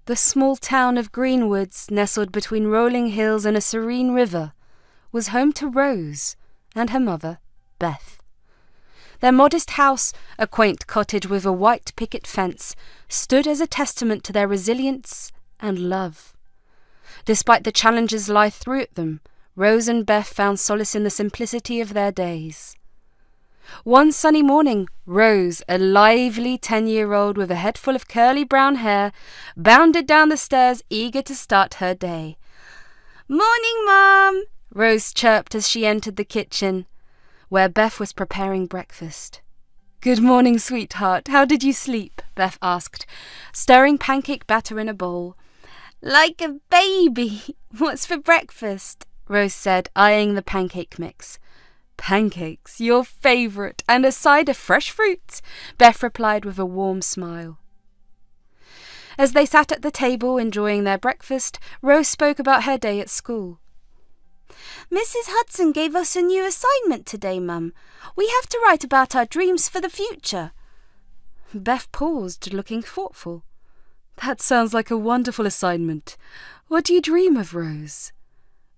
The small town of Greenwoods, nestled between rolling hills and a serene river, was home to Rose and her mother, Beth. Their modest house, a quaint cottage with a white picket fence, stood as a testament to their resilience and love. Despite the challenges life threw at them, Rose and Beth found solace in the simplicity of their days. One sunny morning, Rose, a lively 10-year-old with a head full of curly brown hair, bounded down the stairs eager to start her day. "Morning, Mum," Rose chirped as she entered the kitchen, where Beth was preparing breakfast. "Good morning, sweetheart. How did you sleep?" Beth asked, stirring pancake batter in a bowl. "Like a baby. What's for breakfast?" Rose said, eyeing the pancake mix. "Pancakes, your favourite, and a side of fresh fruit," Beth replied with a warm smile. As they sat at the table enjoying their breakfast, Rose spoke about her day at school. "Mrs. Hudson gave us a new assignment today, Mum. We have to write about our dreams for the future." Beth paused, looking thoughtful. "That sounds like a wonderful assignment. What do you dream of, Rose?"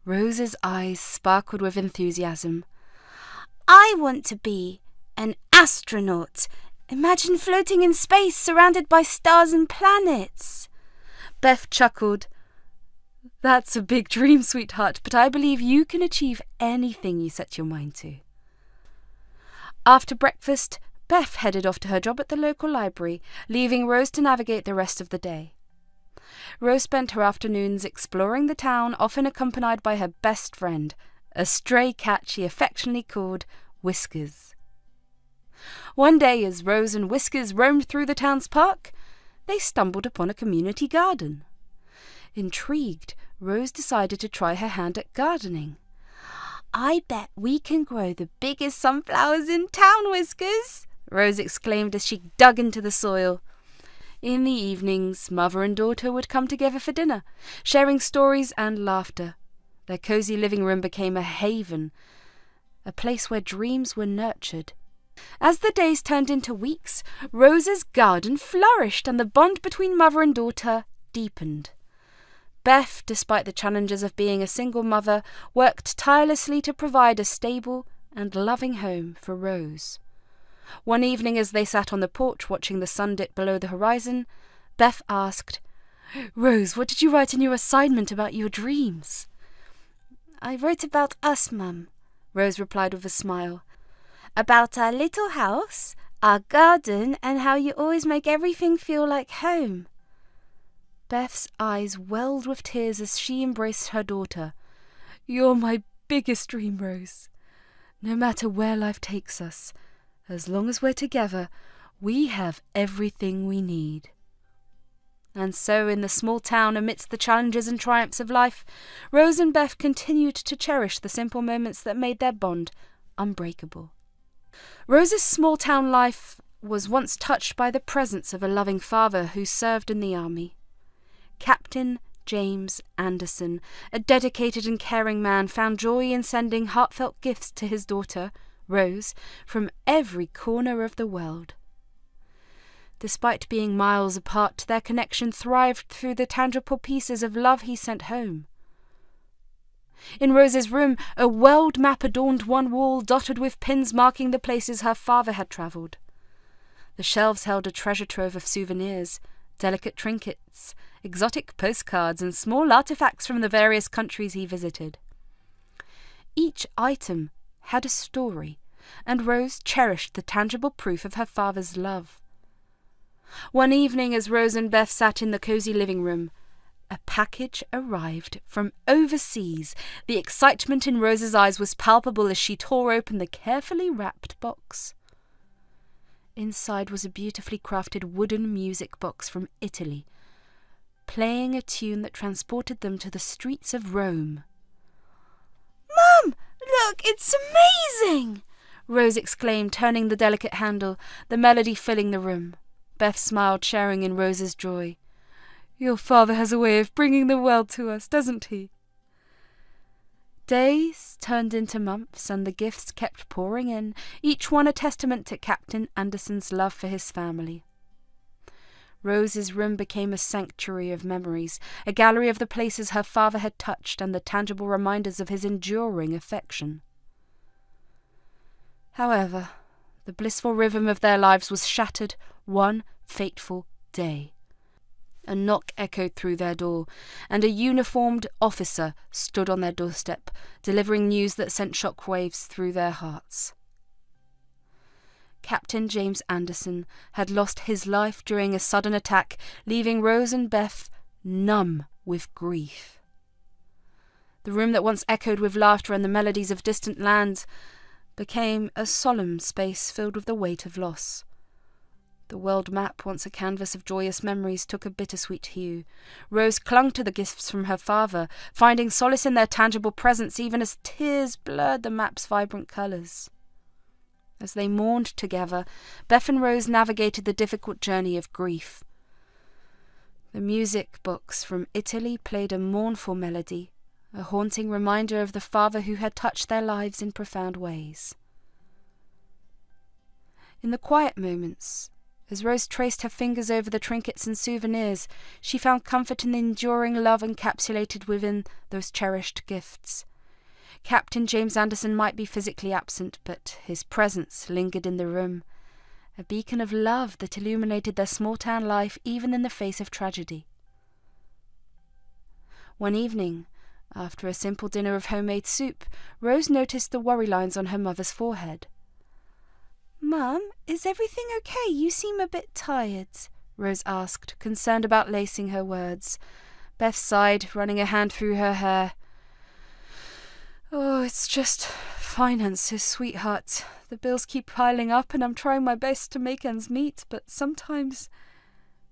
Rose's eyes sparkled with enthusiasm. "I want to be an astronaut. Imagine floating in space surrounded by stars and planets." Beth chuckled. "That's a big dream, sweetheart, but I believe you can achieve anything you set your mind to." After breakfast, Beth headed off to her job at the local library, leaving Rose to navigate the rest of the day. Rose spent her afternoons exploring the town, often accompanied by her best friend, a stray cat she affectionately called Whiskers. One day, as Rose and Whiskers roamed through the town's park, they stumbled upon a community garden. Intrigued, Rose decided to try her hand at gardening. "I bet we can grow the biggest sunflowers in town, Whiskers," Rose exclaimed as she dug into the soil. In the evenings, mother and daughter would come together for dinner, sharing stories and laughter. Their cosy living room became a haven, a place where dreams were nurtured. As the days turned into weeks, Rose's garden flourished and the bond between mother and daughter deepened. Beth, despite the challenges of being a single mother, worked tirelessly to provide a stable and loving home for Rose. One evening, as they sat on the porch watching the sun dip below the horizon, Beth asked, "Rose, what did you write in your assignment about your dreams?" "I wrote about us, Mum," Rose replied with a smile. "About our little house, our garden, and how you always make everything feel like home." Beth's eyes welled with tears as she embraced her daughter. "You're my biggest dream, Rose. No matter where life takes us, as long as we're together, we have everything we need." And so, in the small town, amidst the challenges and triumphs of life, Rose and Beth continued to cherish the simple moments that made their bond unbreakable. Rose's small town life was once touched by the presence of a loving father who served in the army. Captain James Anderson, a dedicated and caring man, found joy in sending heartfelt gifts to his daughter, Rose, from every corner of the world. Despite being miles apart, their connection thrived through the tangible pieces of love he sent home. In Rose's room, a world map adorned one wall, dotted with pins marking the places her father had travelled. The shelves held a treasure trove of souvenirs, delicate trinkets, exotic postcards, and small artifacts from the various countries he visited. Each item had a story, and Rose cherished the tangible proof of her father's love. One evening, as Rose and Beth sat in the cosy living room, a package arrived from overseas. The excitement in Rose's eyes was palpable as she tore open the carefully wrapped box. Inside was a beautifully crafted wooden music box from Italy, playing a tune that transported them to the streets of Rome. "Mum, look, it's amazing!" Rose exclaimed, turning the delicate handle, the melody filling the room. Beth smiled, sharing in Rose's joy. "Your father has a way of bringing the world to us, doesn't he?" Days turned into months, and the gifts kept pouring in, each one a testament to Captain Anderson's love for his family. Rose's room became a sanctuary of memories, a gallery of the places her father had touched and the tangible reminders of his enduring affection. However, the blissful rhythm of their lives was shattered one fateful day. A knock echoed through their door, and a uniformed officer stood on their doorstep, delivering news that sent shockwaves through their hearts. Captain James Anderson had lost his life during a sudden attack, leaving Rose and Beth numb with grief. The room that once echoed with laughter and the melodies of distant lands became a solemn space filled with the weight of loss. The world map, once a canvas of joyous memories, took a bittersweet hue. Rose clung to the gifts from her father, finding solace in their tangible presence even as tears blurred the map's vibrant colours. As they mourned together, Beth and Rose navigated the difficult journey of grief. The music box from Italy played a mournful melody, a haunting reminder of the father who had touched their lives in profound ways. In the quiet moments, as Rose traced her fingers over the trinkets and souvenirs, she found comfort in the enduring love encapsulated within those cherished gifts. Captain James Anderson might be physically absent, but his presence lingered in the room, a beacon of love that illuminated their small-town life even in the face of tragedy. One evening, after a simple dinner of homemade soup, Rose noticed the worry lines on her mother's forehead. "Mum, is everything okay? You seem a bit tired," Rose asked, concerned about lacing her words. Beth sighed, running a hand through her hair. "Oh, it's just finances, sweetheart. The bills keep piling up and I'm trying my best to make ends meet, but sometimes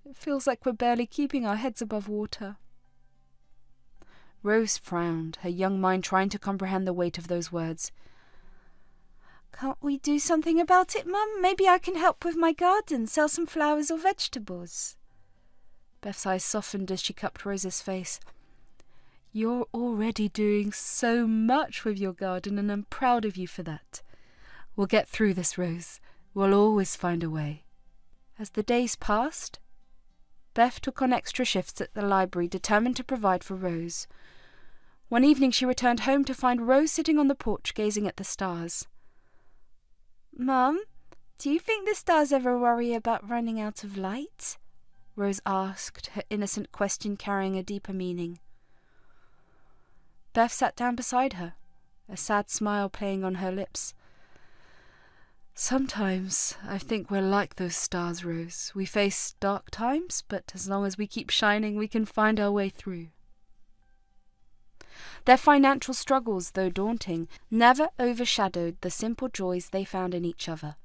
it feels like we're barely keeping our heads above water." Rose frowned, her young mind trying to comprehend the weight of those words. "Can't we do something about it, Mum? Maybe I can help with my garden, sell some flowers or vegetables." Beth's eyes softened as she cupped Rose's face. "You're already doing so much with your garden, and I'm proud of you for that. We'll get through this, Rose. We'll always find a way." As the days passed, Beth took on extra shifts at the library, determined to provide for Rose. One evening she returned home to find Rose sitting on the porch gazing at the stars. "Mum, do you think the stars ever worry about running out of light?" Rose asked, her innocent question carrying a deeper meaning. Beth sat down beside her, a sad smile playing on her lips. "Sometimes I think we're like those stars, Rose. We face dark times, but as long as we keep shining, we can find our way through." Their financial struggles, though daunting, never overshadowed the simple joys they found in each other.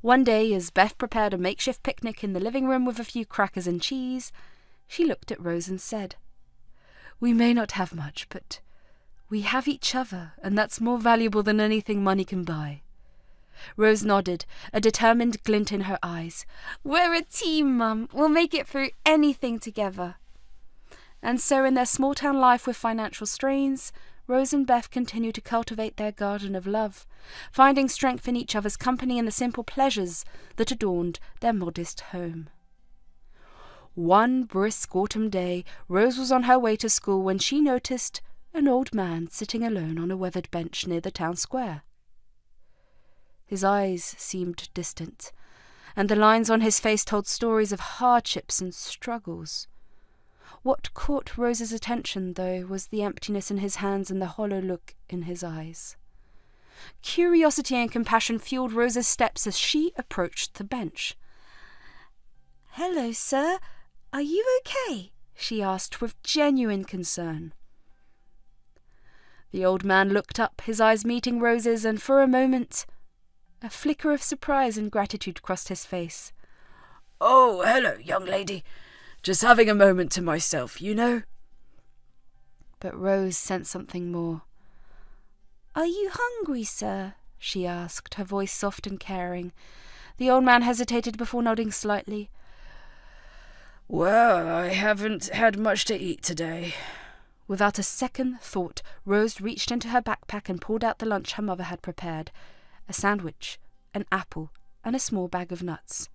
One day, as Beth prepared a makeshift picnic in the living room with a few crackers and cheese, she looked at Rose and said, "We may not have much, but we have each other, and that's more valuable than anything money can buy." Rose nodded, a determined glint in her eyes. "We're a team, Mum. We'll make it through anything together." And so in their small-town life with financial strains, Rose and Beth continued to cultivate their garden of love, finding strength in each other's company and the simple pleasures that adorned their modest home. One brisk autumn day, Rose was on her way to school when she noticed an old man sitting alone on a weathered bench near the town square. His eyes seemed distant, and the lines on his face told stories of hardships and struggles. What caught Rose's attention, though, was the emptiness in his hands and the hollow look in his eyes. Curiosity and compassion fueled Rose's steps as she approached the bench. "Hello, sir. Are you okay?" she asked with genuine concern. The old man looked up, his eyes meeting Rose's, and for a moment a flicker of surprise and gratitude crossed his face. "Oh, hello, young lady. Just having a moment to myself, you know." But Rose sensed something more. "Are you hungry, sir?" she asked, her voice soft and caring. The old man hesitated before nodding slightly. "Well, I haven't had much to eat today." Without a second thought, Rose reached into her backpack and pulled out the lunch her mother had prepared, a sandwich, an apple, and a small bag of nuts.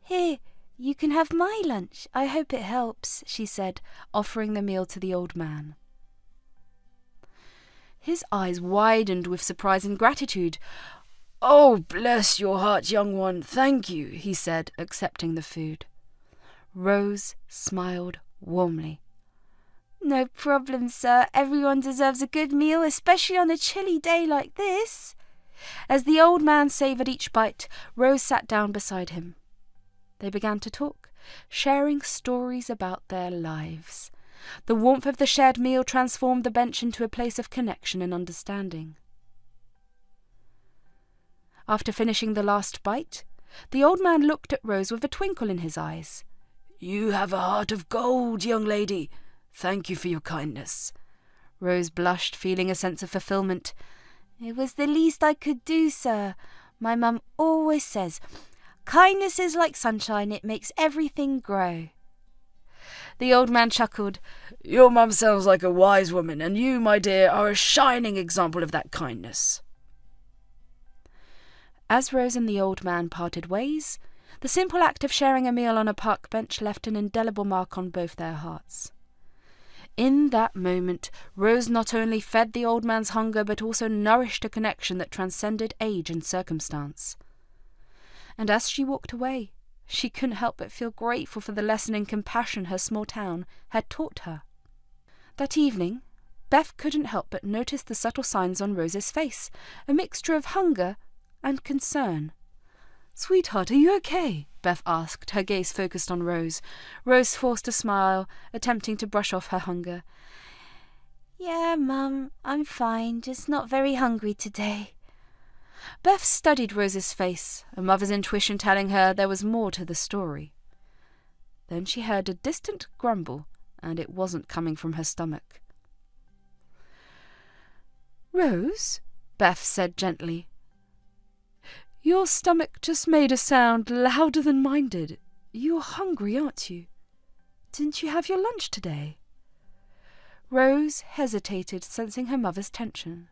"Here, You can have my lunch. I hope it helps, she said, offering the meal to the old man. His eyes widened with surprise and gratitude. "Oh, bless your heart, young one, thank you," he said, accepting the food. Rose smiled warmly. No problem, sir. Everyone deserves a good meal, especially on a chilly day like this. As the old man savoured each bite, Rose sat down beside him. They began to talk, sharing stories about their lives. The warmth of the shared meal transformed the bench into a place of connection and understanding. After finishing the last bite, the old man looked at Rose with a twinkle in his eyes. "You have a heart of gold, young lady. Thank you for your kindness." Rose blushed, feeling a sense of fulfilment. It was the least I could do, sir. My mum always says, kindness is like sunshine, it makes everything grow. The old man chuckled. "Your mum sounds like a wise woman, and you, my dear, are a shining example of that kindness." As Rose and the old man parted ways, the simple act of sharing a meal on a park bench left an indelible mark on both their hearts. In that moment, Rose not only fed the old man's hunger but also nourished a connection that transcended age and circumstance. And as she walked away, she couldn't help but feel grateful for the lesson in compassion her small town had taught her. That evening, Beth couldn't help but notice the subtle signs on Rose's face, a mixture of hunger and concern. "Sweetheart, are you okay?" Beth asked, her gaze focused on Rose. Rose forced a smile, attempting to brush off her hunger. "Yeah, Mum, I'm fine, just not very hungry today." Beth studied Rose's face, a mother's intuition telling her there was more to the story. Then she heard a distant grumble, and it wasn't coming from her stomach. "Rose," Beth said gently, "your stomach just made a sound louder than mine did. You're hungry, aren't you? Didn't you have your lunch today?" Rose hesitated, sensing her mother's tension.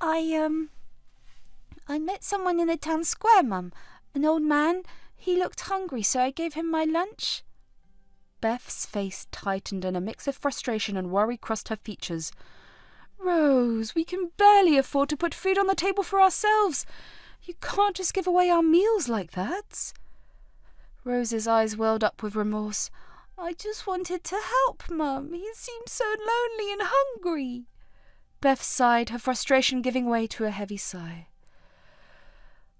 I met someone in the town square, Mum. An old man. He looked hungry, so I gave him my lunch." Beth's face tightened and a mix of frustration and worry crossed her features. "Rose, we can barely afford to put food on the table for ourselves. You can't just give away our meals like that." Rose's eyes welled up with remorse. "I just wanted to help, Mum. He seemed so lonely and hungry." Beth sighed, her frustration giving way to a heavy sigh.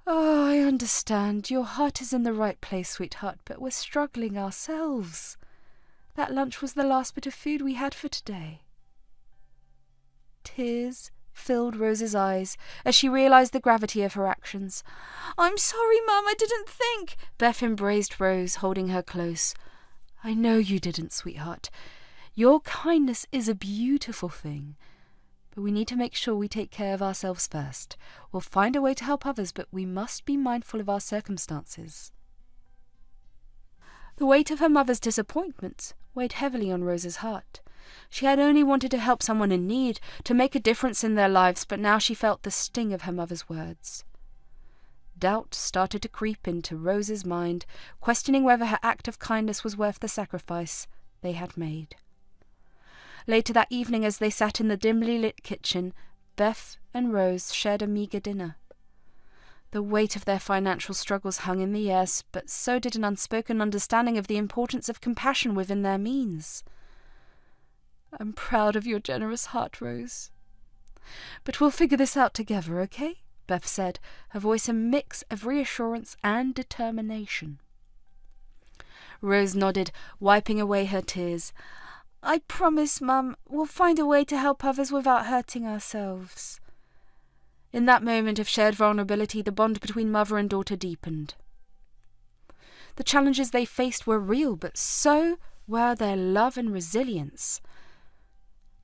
"Oh, I understand. Your heart is in the right place, sweetheart, but we're struggling ourselves. That lunch was the last bit of food we had for today." Tears filled Rose's eyes as she realized the gravity of her actions. "I'm sorry, Mum, I didn't think." Beth embraced Rose, holding her close. "I know you didn't, sweetheart. Your kindness is a beautiful thing. But we need to make sure we take care of ourselves first. We'll find a way to help others, but we must be mindful of our circumstances." The weight of her mother's disappointment weighed heavily on Rose's heart. She had only wanted to help someone in need, to make a difference in their lives, but now she felt the sting of her mother's words. Doubt started to creep into Rose's mind, questioning whether her act of kindness was worth the sacrifice they had made. Later that evening, as they sat in the dimly lit kitchen, Beth and Rose shared a meagre dinner. The weight of their financial struggles hung in the air, but so did an unspoken understanding of the importance of compassion within their means. "I'm proud of your generous heart, Rose. But we'll figure this out together, okay?" Beth said, her voice a mix of reassurance and determination. Rose nodded, wiping away her tears. "I promise, Mum, we'll find a way to help others without hurting ourselves." In that moment of shared vulnerability, the bond between mother and daughter deepened. The challenges they faced were real, but so were their love and resilience.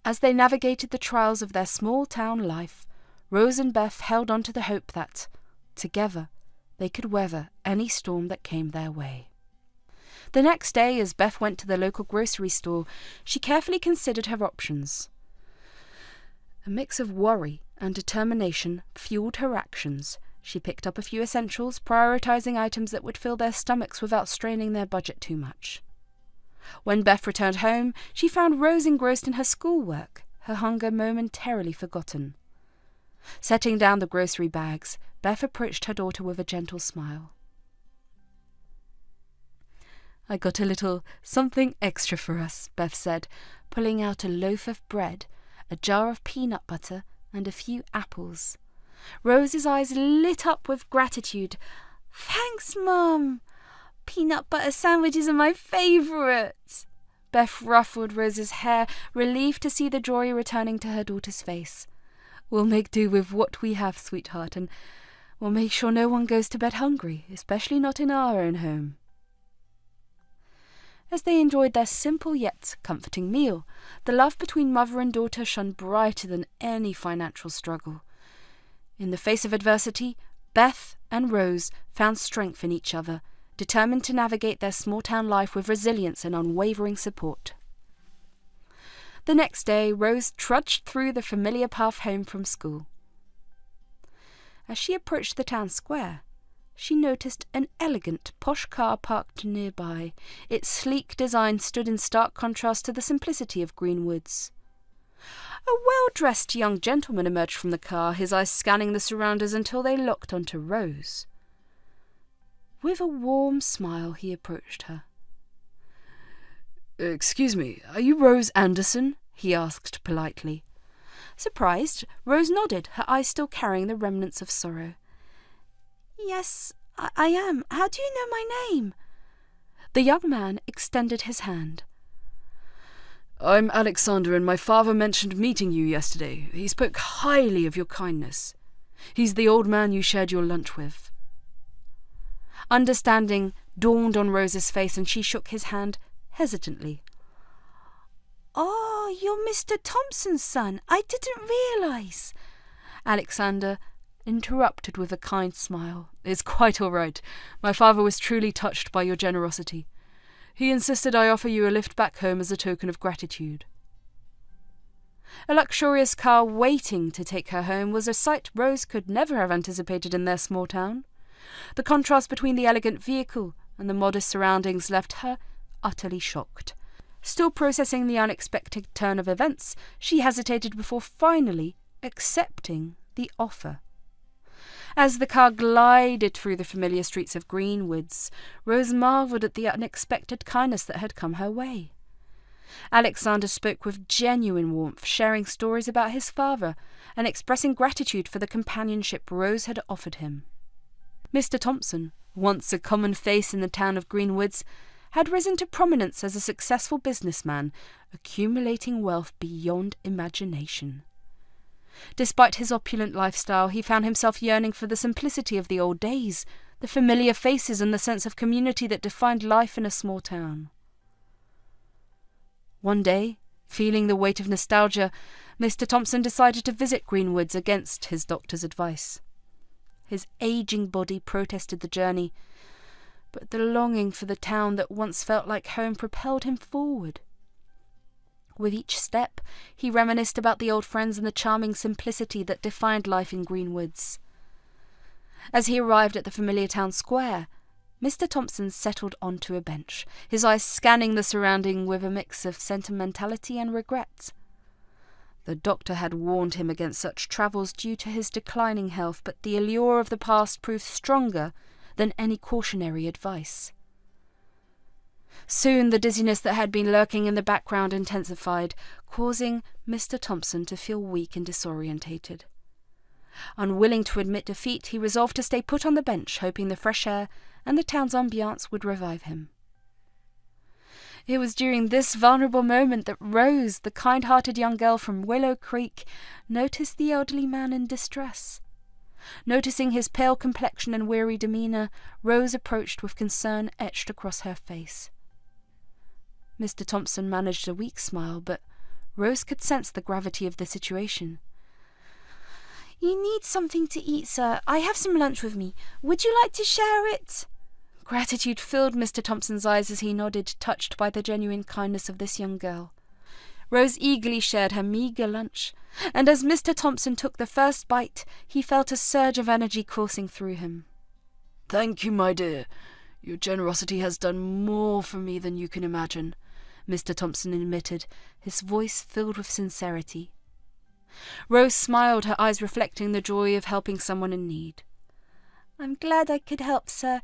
As they navigated the trials of their small-town life, Rose and Beth held on to the hope that, together, they could weather any storm that came their way. The next day, as Beth went to the local grocery store, she carefully considered her options. A mix of worry and determination fueled her actions. She picked up a few essentials, prioritising items that would fill their stomachs without straining their budget too much. When Beth returned home, she found Rose engrossed in her schoolwork, her hunger momentarily forgotten. Setting down the grocery bags, Beth approached her daughter with a gentle smile. "I got a little something extra for us," Beth said, pulling out a loaf of bread, a jar of peanut butter, and a few apples. Rose's eyes lit up with gratitude. "Thanks, Mum. Peanut butter sandwiches are my favourite." Beth ruffled Rose's hair, relieved to see the joy returning to her daughter's face. "We'll make do with what we have, sweetheart, and we'll make sure no one goes to bed hungry, especially not in our own home." As they enjoyed their simple yet comforting meal, the love between mother and daughter shone brighter than any financial struggle. In the face of adversity, Beth and Rose found strength in each other, determined to navigate their small-town life with resilience and unwavering support. The next day, Rose trudged through the familiar path home from school. As she approached the town square, she noticed an elegant, posh car parked nearby. Its sleek design stood in stark contrast to the simplicity of Greenwoods. A well-dressed young gentleman emerged from the car, his eyes scanning the surroundings until they locked onto Rose. With a warm smile, he approached her. "Excuse me, are you Rose Anderson?" he asked politely. Surprised, Rose nodded, her eyes still carrying the remnants of sorrow. "Yes, I am. How do you know my name?" The young man extended his hand. "I'm Alexander, and my father mentioned meeting you yesterday. He spoke highly of your kindness. He's the old man you shared your lunch with." Understanding dawned on Rose's face, and she shook his hand hesitantly. "Oh, you're Mr. Thompson's son. I didn't realise." Alexander interrupted with a kind smile. "It's quite all right. My father was truly touched by your generosity. He insisted I offer you a lift back home as a token of gratitude." A luxurious car waiting to take her home was a sight Rose could never have anticipated in their small town. The contrast between the elegant vehicle and the modest surroundings left her utterly shocked. Still processing the unexpected turn of events, she hesitated before finally accepting the offer. As the car glided through the familiar streets of Greenwoods, Rose marvelled at the unexpected kindness that had come her way. Alexander spoke with genuine warmth, sharing stories about his father and expressing gratitude for the companionship Rose had offered him. Mr. Thompson, once a common face in the town of Greenwoods, had risen to prominence as a successful businessman, accumulating wealth beyond imagination. Despite his opulent lifestyle, he found himself yearning for the simplicity of the old days, the familiar faces and the sense of community that defined life in a small town. One day, feeling the weight of nostalgia, Mr. Thompson decided to visit Greenwoods against his doctor's advice. His aging body protested the journey, but the longing for the town that once felt like home propelled him forward. With each step, he reminisced about the old friends and the charming simplicity that defined life in Greenwoods. As he arrived at the familiar town square, Mr. Thompson settled onto a bench, his eyes scanning the surrounding with a mix of sentimentality and regret. The doctor had warned him against such travels due to his declining health, but the allure of the past proved stronger than any cautionary advice. Soon the dizziness that had been lurking in the background intensified, causing Mr. Thompson to feel weak and disorientated. Unwilling to admit defeat, he resolved to stay put on the bench, hoping the fresh air and the town's ambiance would revive him. It was during this vulnerable moment that Rose, the kind-hearted young girl from Willow Creek, noticed the elderly man in distress. Noticing his pale complexion and weary demeanour, Rose approached with concern etched across her face. Mr. Thompson managed a weak smile, but Rose could sense the gravity of the situation. "You need something to eat, sir. I have some lunch with me. Would you like to share it?" Gratitude filled Mr. Thompson's eyes as he nodded, touched by the genuine kindness of this young girl. Rose eagerly shared her meagre lunch, and as Mr. Thompson took the first bite, he felt a surge of energy coursing through him. "Thank you, my dear. Your generosity has done more for me than you can imagine," Mr. Thompson admitted, his voice filled with sincerity. Rose smiled, her eyes reflecting the joy of helping someone in need. "I'm glad I could help, sir.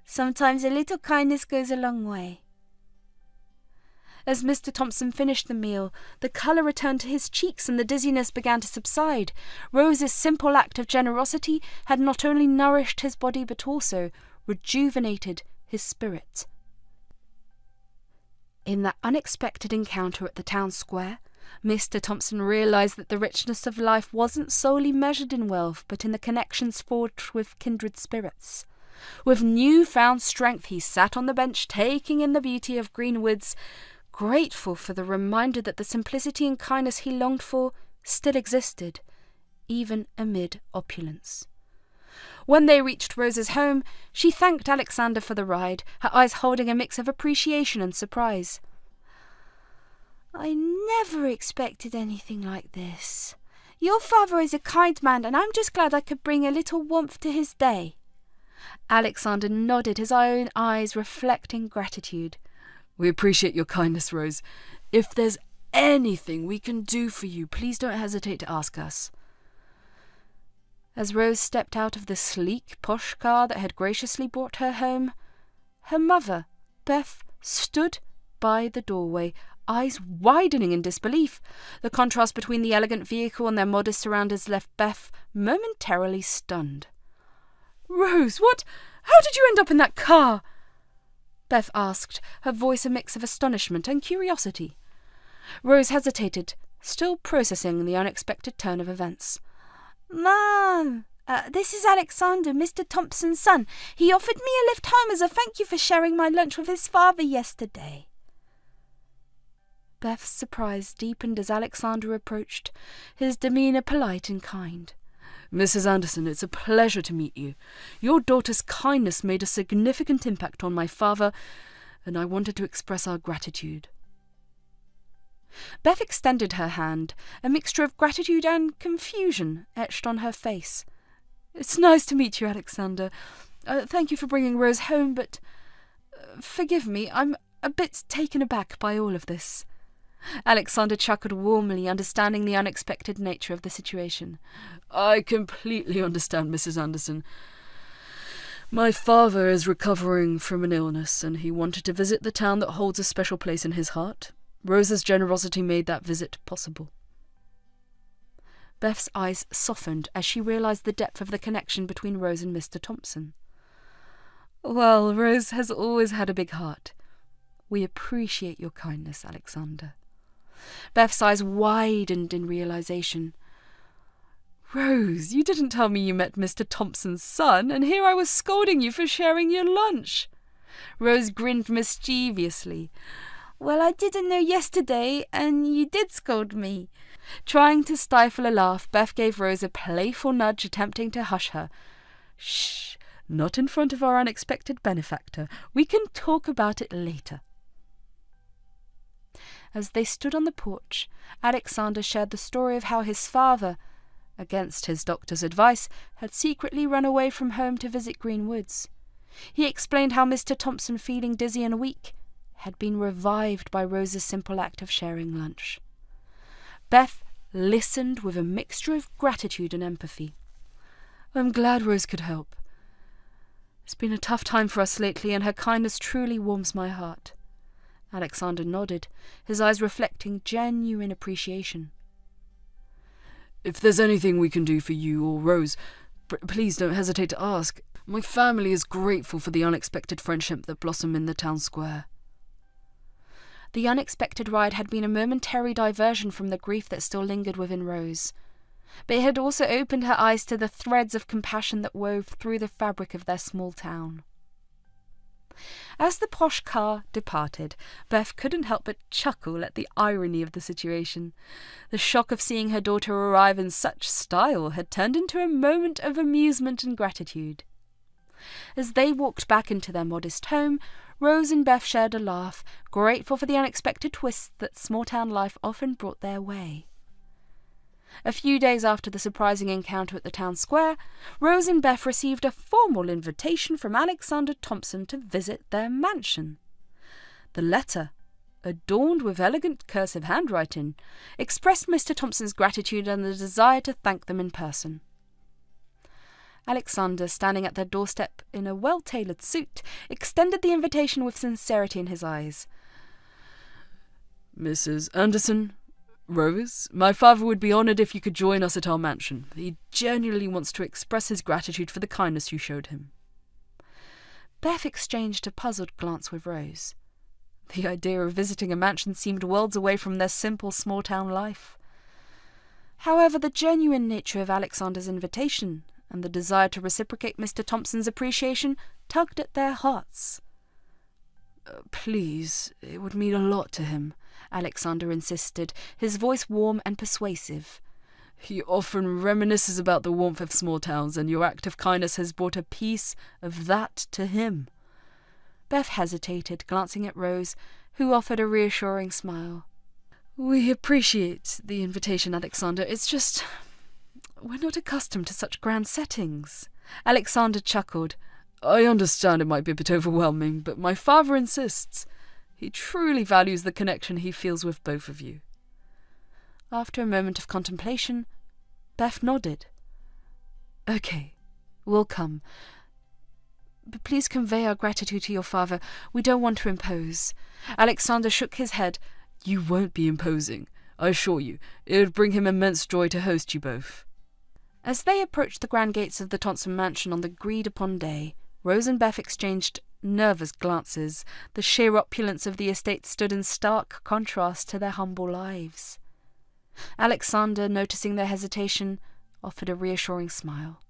Sometimes a little kindness goes a long way." As Mr. Thompson finished the meal, the colour returned to his cheeks and the dizziness began to subside. Rose's simple act of generosity had not only nourished his body but also rejuvenated his spirit. In that unexpected encounter at the town square, Mr. Thompson realised that the richness of life wasn't solely measured in wealth but in the connections forged with kindred spirits. With new-found strength he sat on the bench taking in the beauty of green woods, grateful for the reminder that the simplicity and kindness he longed for still existed, even amid opulence. When they reached Rose's home, she thanked Alexander for the ride, her eyes holding a mix of appreciation and surprise. "I never expected anything like this. Your father is a kind man, and I'm just glad I could bring a little warmth to his day." Alexander nodded, his own eyes reflecting gratitude. "We appreciate your kindness, Rose. If there's anything we can do for you, please don't hesitate to ask us." As Rose stepped out of the sleek, posh car that had graciously brought her home, her mother, Beth, stood by the doorway, eyes widening in disbelief. The contrast between the elegant vehicle and their modest surroundings left Beth momentarily stunned. "Rose, what? How did you end up in that car?" Beth asked, her voice a mix of astonishment and curiosity. Rose hesitated, still processing the unexpected turn of events. "Mom, this is Alexander, Mr. Thompson's son. He offered me a lift home as a thank you for sharing my lunch with his father yesterday." Beth's surprise deepened as Alexander approached, his demeanour polite and kind. "Mrs. Anderson, it's a pleasure to meet you. Your daughter's kindness made a significant impact on my father, and I wanted to express our gratitude." Beth extended her hand, a mixture of gratitude and confusion etched on her face. "It's nice to meet you, Alexander. Thank you for bringing Rose home, but forgive me, I'm a bit taken aback by all of this." Alexander chuckled warmly, understanding the unexpected nature of the situation. "I completely understand, Mrs. Anderson. My father is recovering from an illness, and he wanted to visit the town that holds a special place in his heart. Rose's generosity made that visit possible." Beth's eyes softened as she realised the depth of the connection between Rose and Mr. Thompson. "Well, Rose has always had a big heart. We appreciate your kindness, Alexander." Beth's eyes widened in realisation. "Rose, you didn't tell me you met Mr. Thompson's son, and here I was scolding you for sharing your lunch." Rose grinned mischievously. "Well, I didn't know yesterday, and you did scold me." Trying to stifle a laugh, Beth gave Rose a playful nudge, attempting to hush her. "Shh, not in front of our unexpected benefactor. We can talk about it later." As they stood on the porch, Alexander shared the story of how his father, against his doctor's advice, had secretly run away from home to visit Green Woods. He explained how Mr. Thompson, feeling dizzy and weak, had been revived by Rose's simple act of sharing lunch. Beth listened with a mixture of gratitude and empathy. "I'm glad Rose could help. It's been a tough time for us lately, and her kindness truly warms my heart." Alexander nodded, his eyes reflecting genuine appreciation. "If there's anything we can do for you or Rose, please don't hesitate to ask. My family is grateful for the unexpected friendship that blossomed in the town square." The unexpected ride had been a momentary diversion from the grief that still lingered within Rose, but it had also opened her eyes to the threads of compassion that wove through the fabric of their small town. As the posh car departed, Beth couldn't help but chuckle at the irony of the situation. The shock of seeing her daughter arrive in such style had turned into a moment of amusement and gratitude. As they walked back into their modest home, Rose and Beth shared a laugh, grateful for the unexpected twists that small-town life often brought their way. A few days after the surprising encounter at the town square, Rose and Beth received a formal invitation from Alexander Thompson to visit their mansion. The letter, adorned with elegant cursive handwriting, expressed Mr. Thompson's gratitude and the desire to thank them in person. Alexander, standing at their doorstep in a well-tailored suit, extended the invitation with sincerity in his eyes. "Mrs. Anderson, Rose, my father would be honoured if you could join us at our mansion. He genuinely wants to express his gratitude for the kindness you showed him." Beth exchanged a puzzled glance with Rose. The idea of visiting a mansion seemed worlds away from their simple small-town life. However, the genuine nature of Alexander's invitation and the desire to reciprocate Mr. Thompson's appreciation tugged at their hearts. "Please, it would mean a lot to him," Alexander insisted, his voice warm and persuasive. "He often reminisces about the warmth of small towns, and your act of kindness has brought a piece of that to him." Beth hesitated, glancing at Rose, who offered a reassuring smile. "We appreciate the invitation, Alexander. It's just, we're not accustomed to such grand settings." Alexander chuckled. "I understand it might be a bit overwhelming, but my father insists. He truly values the connection he feels with both of you." After a moment of contemplation, Beth nodded. "Okay, we'll come. But please convey our gratitude to your father. We don't want to impose." Alexander shook his head. "You won't be imposing, I assure you. It would bring him immense joy to host you both." As they approached the grand gates of the Thompson mansion on the agreed-upon day, Rose and Beth exchanged nervous glances. The sheer opulence of the estate stood in stark contrast to their humble lives. Alexander, noticing their hesitation, offered a reassuring smile.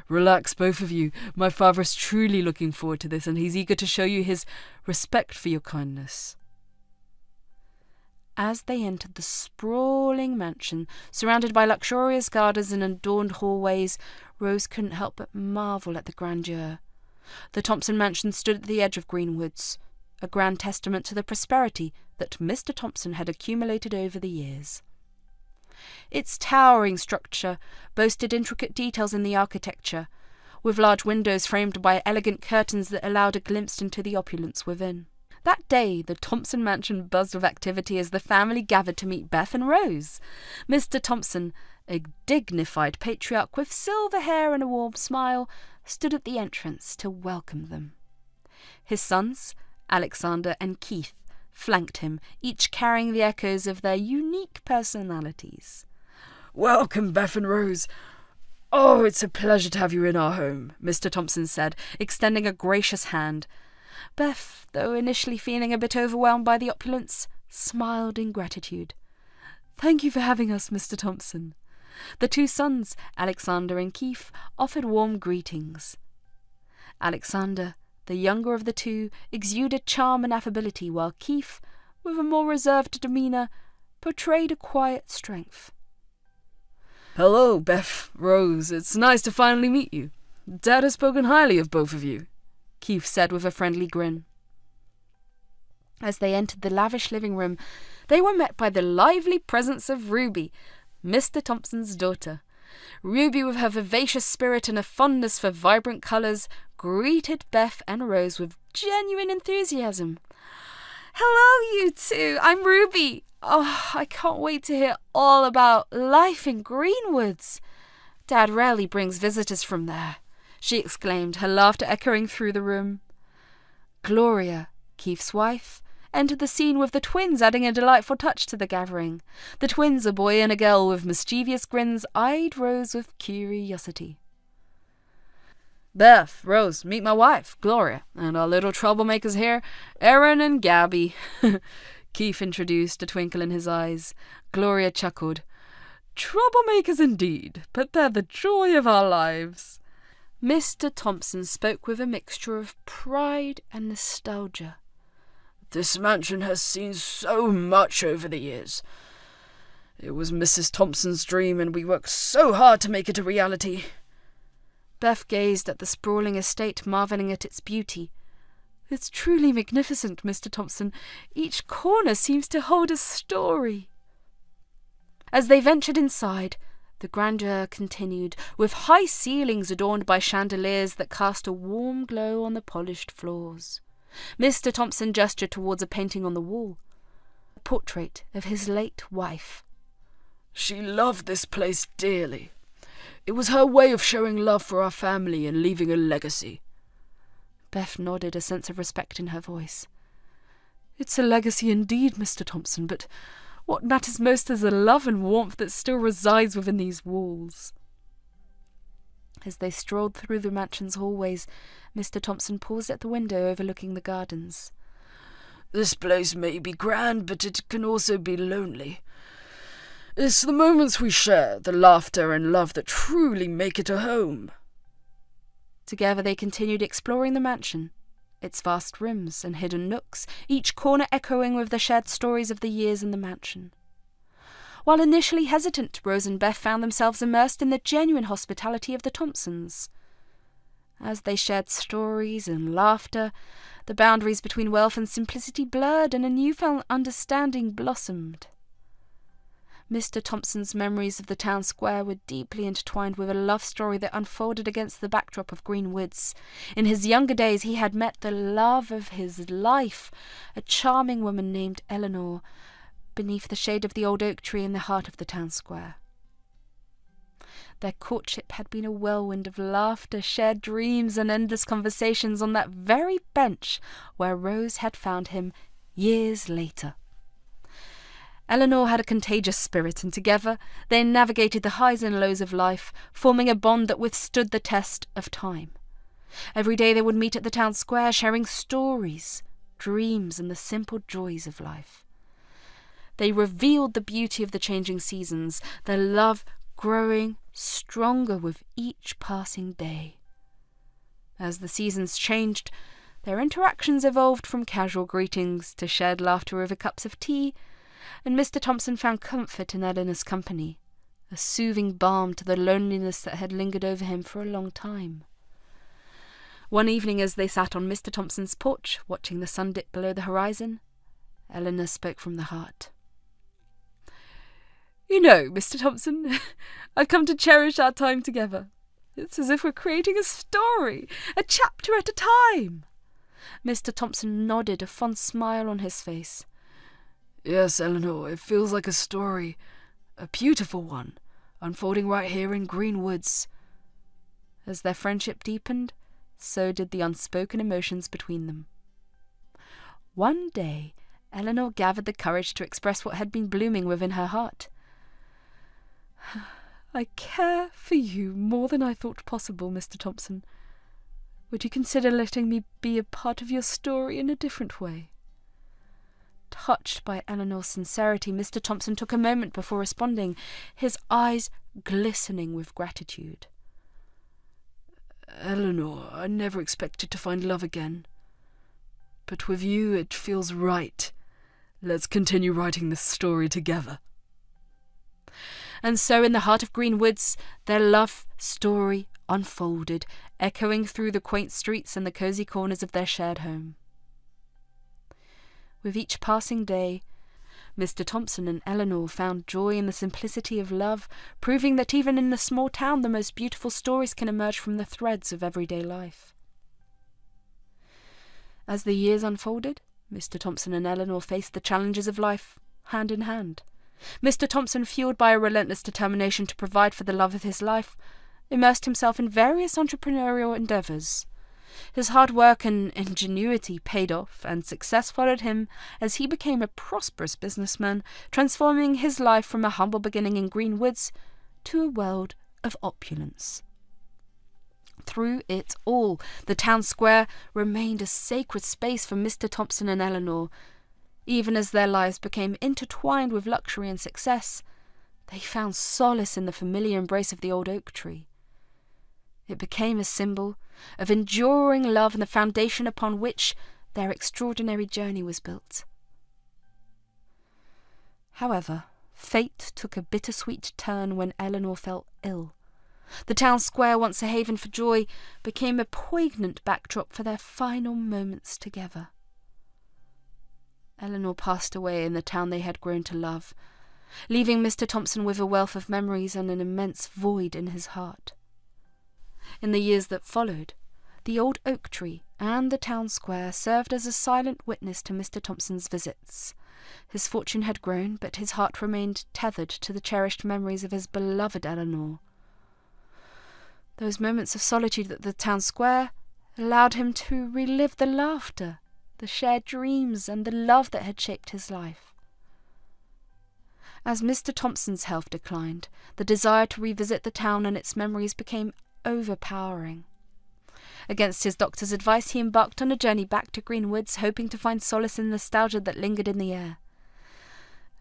"Relax, both of you. My father is truly looking forward to this, and he's eager to show you his respect for your kindness." As they entered the sprawling mansion, surrounded by luxurious gardens and adorned hallways, Rose couldn't help but marvel at the grandeur. The Thompson mansion stood at the edge of green woods, a grand testament to the prosperity that Mr. Thompson had accumulated over the years. Its towering structure boasted intricate details in the architecture, with large windows framed by elegant curtains that allowed a glimpse into the opulence within. That day, the Thompson mansion buzzed with activity as the family gathered to meet Beth and Rose. Mr. Thompson, a dignified patriarch with silver hair and a warm smile, stood at the entrance to welcome them. His sons, Alexander and Keith, flanked him, each carrying the echoes of their unique personalities. "Welcome, Beth and Rose. Oh, it's a pleasure to have you in our home," Mr. Thompson said, extending a gracious hand. Beth, though initially feeling a bit overwhelmed by the opulence, smiled in gratitude. "Thank you for having us, Mr. Thompson." The two sons, Alexander and Keith, offered warm greetings. Alexander, the younger of the two, exuded charm and affability, while Keith, with a more reserved demeanour, portrayed a quiet strength. "Hello, Beth, Rose. It's nice to finally meet you. Dad has spoken highly of both of you," Keith said with a friendly grin. As they entered the lavish living room, they were met by the lively presence of Ruby, Mr. Thompson's daughter. Ruby, with her vivacious spirit and a fondness for vibrant colours, greeted Beth and Rose with genuine enthusiasm. "Hello, you two. I'm Ruby. Oh, I can't wait to hear all about life in Greenwoods. Dad rarely brings visitors from there," she exclaimed, her laughter echoing through the room. Gloria, Keith's wife, entered the scene with the twins, adding a delightful touch to the gathering. The twins, a boy and a girl with mischievous grins, eyed Rose with curiosity. "Beth, Rose, meet my wife, Gloria, and our little troublemakers here, Aaron and Gabby," Keith introduced, a twinkle in his eyes. Gloria chuckled. "Troublemakers indeed, but they're the joy of our lives." Mr. Thompson spoke with a mixture of pride and nostalgia. "This mansion has seen so much over the years. It was Mrs. Thompson's dream, and we worked so hard to make it a reality." Beth gazed at the sprawling estate, marvelling at its beauty. It's truly magnificent, Mr. Thompson. Each corner seems to hold a story. As they ventured inside, the grandeur continued, with high ceilings adorned by chandeliers that cast a warm glow on the polished floors. Mr. Thompson gestured towards a painting on the wall, a portrait of his late wife. She loved this place dearly. It was her way of showing love for our family and leaving a legacy. Beth nodded, a sense of respect in her voice. It's a legacy indeed, Mr. Thompson, but what matters most is the love and warmth that still resides within these walls. As they strolled through the mansion's hallways, Mr. Thompson paused at the window overlooking the gardens. This place may be grand, but it can also be lonely. It's the moments we share, the laughter and love that truly make it a home. Together they continued exploring the mansion, its vast rooms and hidden nooks, each corner echoing with the shared stories of the years in the mansion. While initially hesitant, Rose and Beth found themselves immersed in the genuine hospitality of the Thompsons. As they shared stories and laughter, the boundaries between wealth and simplicity blurred and a newfound understanding blossomed. Mr. Thompson's memories of the town square were deeply intertwined with a love story that unfolded against the backdrop of green woods. In his younger days he had met the love of his life, a charming woman named Eleanor, beneath the shade of the old oak tree in the heart of the town square. Their courtship had been a whirlwind of laughter, shared dreams, and endless conversations on that very bench where Rose had found him years later. Eleanor had a contagious spirit, and together they navigated the highs and lows of life, forming a bond that withstood the test of time. Every day they would meet at the town square, sharing stories, dreams, and the simple joys of life. They revealed the beauty of the changing seasons, their love growing stronger with each passing day. As the seasons changed, their interactions evolved from casual greetings to shared laughter over cups of tea, and Mr. Thompson found comfort in Eleanor's company, a soothing balm to the loneliness that had lingered over him for a long time. One evening, as they sat on Mr. Thompson's porch, watching the sun dip below the horizon, Eleanor spoke from the heart. You know, Mr. Thompson, I've come to cherish our time together. It's as if we're creating a story, a chapter at a time. Mr. Thompson nodded, a fond smile on his face. Yes, Eleanor, it feels like a story, a beautiful one, unfolding right here in Green Woods. As their friendship deepened, so did the unspoken emotions between them. One day, Eleanor gathered the courage to express what had been blooming within her heart. I care for you more than I thought possible, Mr. Thompson. Would you consider letting me be a part of your story in a different way? Touched by Eleanor's sincerity, Mr. Thompson took a moment before responding, his eyes glistening with gratitude. Eleanor, I never expected to find love again. But with you it feels right. Let's continue writing this story together. And so in the heart of Green Woods, their love story unfolded, echoing through the quaint streets and the cosy corners of their shared home. With each passing day, Mr. Thompson and Eleanor found joy in the simplicity of love, proving that even in a small town the most beautiful stories can emerge from the threads of everyday life. As the years unfolded, Mr. Thompson and Eleanor faced the challenges of life hand in hand. Mr. Thompson, fueled by a relentless determination to provide for the love of his life, immersed himself in various entrepreneurial endeavours. His hard work and ingenuity paid off, and success followed him as he became a prosperous businessman, transforming his life from a humble beginning in Green Woods to a world of opulence. Through it all, the town square remained a sacred space for Mr. Thompson and Eleanor. Even as their lives became intertwined with luxury and success, they found solace in the familiar embrace of the old oak tree. It became a symbol of enduring love and the foundation upon which their extraordinary journey was built. However, fate took a bittersweet turn when Eleanor fell ill. The town square, once a haven for joy, became a poignant backdrop for their final moments together. Eleanor passed away in the town they had grown to love, leaving Mr. Thompson with a wealth of memories and an immense void in his heart. In the years that followed, the old oak tree and the town square served as a silent witness to Mr. Thompson's visits. His fortune had grown, but his heart remained tethered to the cherished memories of his beloved Eleanor. Those moments of solitude at the town square allowed him to relive the laughter, the shared dreams, and the love that had shaped his life. As Mr. Thompson's health declined, the desire to revisit the town and its memories became overpowering. Against his doctor's advice, he embarked on a journey back to Greenwoods, hoping to find solace in nostalgia that lingered in the air.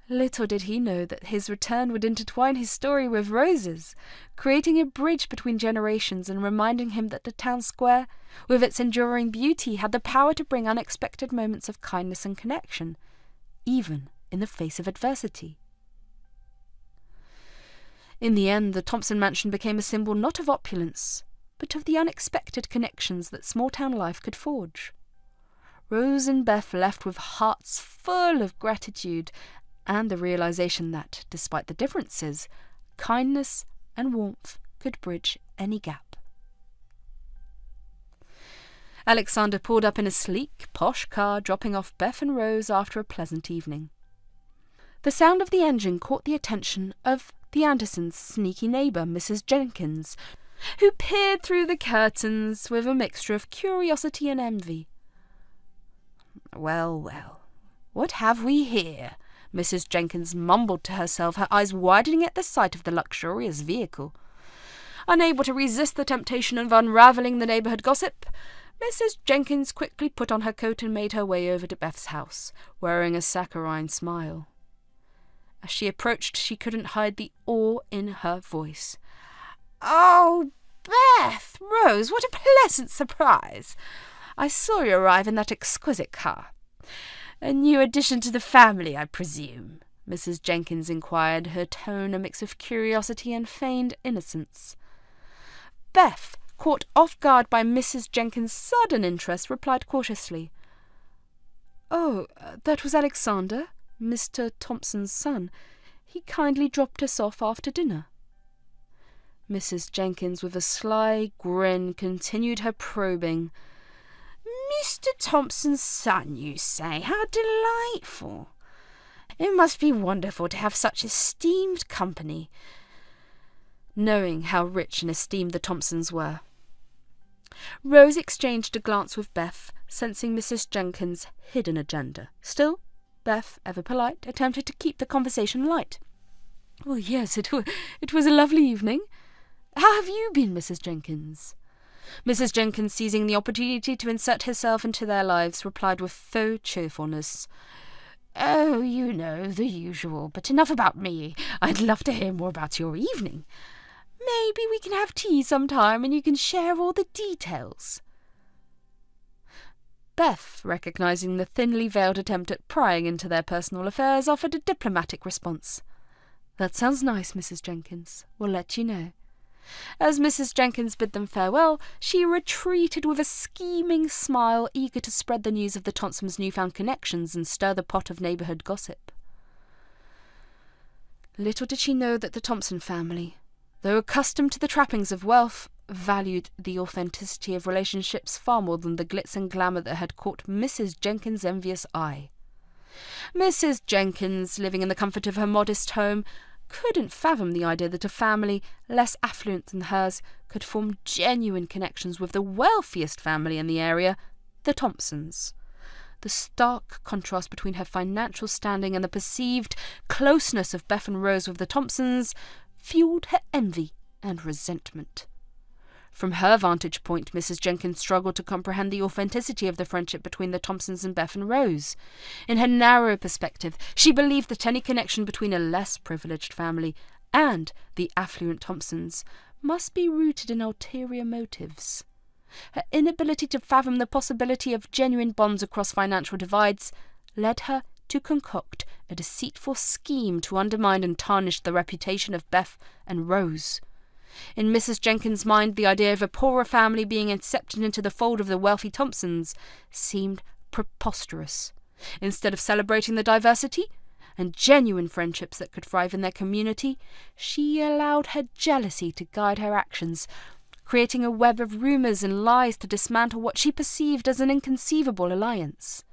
Little did he know that his return would intertwine his story with Rose's, creating a bridge between generations and reminding him that the town square, with its enduring beauty, had the power to bring unexpected moments of kindness and connection, even in the face of adversity. In the end, the Thompson mansion became a symbol not of opulence, but of the unexpected connections that small-town life could forge. Rose and Beth left with hearts full of gratitude and the realization that, despite the differences, kindness and warmth could bridge any gap. Alexander pulled up in a sleek, posh car, dropping off Beth and Rose after a pleasant evening. The sound of the engine caught the attention of the Andersons' sneaky neighbour, Mrs. Jenkins, who peered through the curtains with a mixture of curiosity and envy. "Well, well, what have we here?" Mrs. Jenkins mumbled to herself, her eyes widening at the sight of the luxurious vehicle. Unable to resist the temptation of unravelling the neighbourhood gossip, Mrs. Jenkins quickly put on her coat and made her way over to Beth's house, wearing a saccharine smile. As she approached, she couldn't hide the awe in her voice. "Oh, Beth! Rose, what a pleasant surprise! I saw you arrive in that exquisite car. A new addition to the family, I presume?" Mrs. Jenkins inquired, her tone a mix of curiosity and feigned innocence. Beth, caught off guard by Mrs. Jenkins' sudden interest, replied cautiously, "Oh, that was Alexander, Mr. Thompson's son. He kindly dropped us off after dinner." Mrs. Jenkins, with a sly grin, continued her probing. "Mr. Thompson's son, you say? How delightful! It must be wonderful to have such esteemed company." Knowing how rich and esteemed the Thompsons were, Rose exchanged a glance with Beth, sensing Mrs. Jenkins' hidden agenda. Still, Beth, ever polite, attempted to keep the conversation light. "Oh, yes, it was a lovely evening. How have you been, Mrs. Jenkins?" Mrs. Jenkins, seizing the opportunity to insert herself into their lives, replied with faux cheerfulness, "Oh, you know, the usual, but enough about me. I'd love to hear more about your evening. Maybe we can have tea sometime and you can share all the details." Beth, recognizing the thinly veiled attempt at prying into their personal affairs, offered a diplomatic response. "That sounds nice, Mrs. Jenkins. We'll let you know." As Mrs. Jenkins bid them farewell, she retreated with a scheming smile, eager to spread the news of the Thompsons' newfound connections and stir the pot of neighbourhood gossip. Little did she know that the Thompson family, though accustomed to the trappings of wealth, valued the authenticity of relationships far more than the glitz and glamour that had caught Mrs. Jenkins' envious eye. Mrs. Jenkins, living in the comfort of her modest home, couldn't fathom the idea that a family less affluent than hers could form genuine connections with the wealthiest family in the area, the Thompsons. The stark contrast between her financial standing and the perceived closeness of Beth and Rose with the Thompsons fueled her envy and resentment. From her vantage point, Mrs. Jenkins struggled to comprehend the authenticity of the friendship between the Thompsons and Beth and Rose. In her narrow perspective, she believed that any connection between a less privileged family and the affluent Thompsons must be rooted in ulterior motives. Her inability to fathom the possibility of genuine bonds across financial divides led her to concoct a deceitful scheme to undermine and tarnish the reputation of Beth and Rose. In Mrs. Jenkins' mind, the idea of a poorer family being accepted into the fold of the wealthy Thompsons seemed preposterous. Instead of celebrating the diversity and genuine friendships that could thrive in their community, she allowed her jealousy to guide her actions, creating a web of rumours and lies to dismantle what she perceived as an inconceivable alliance.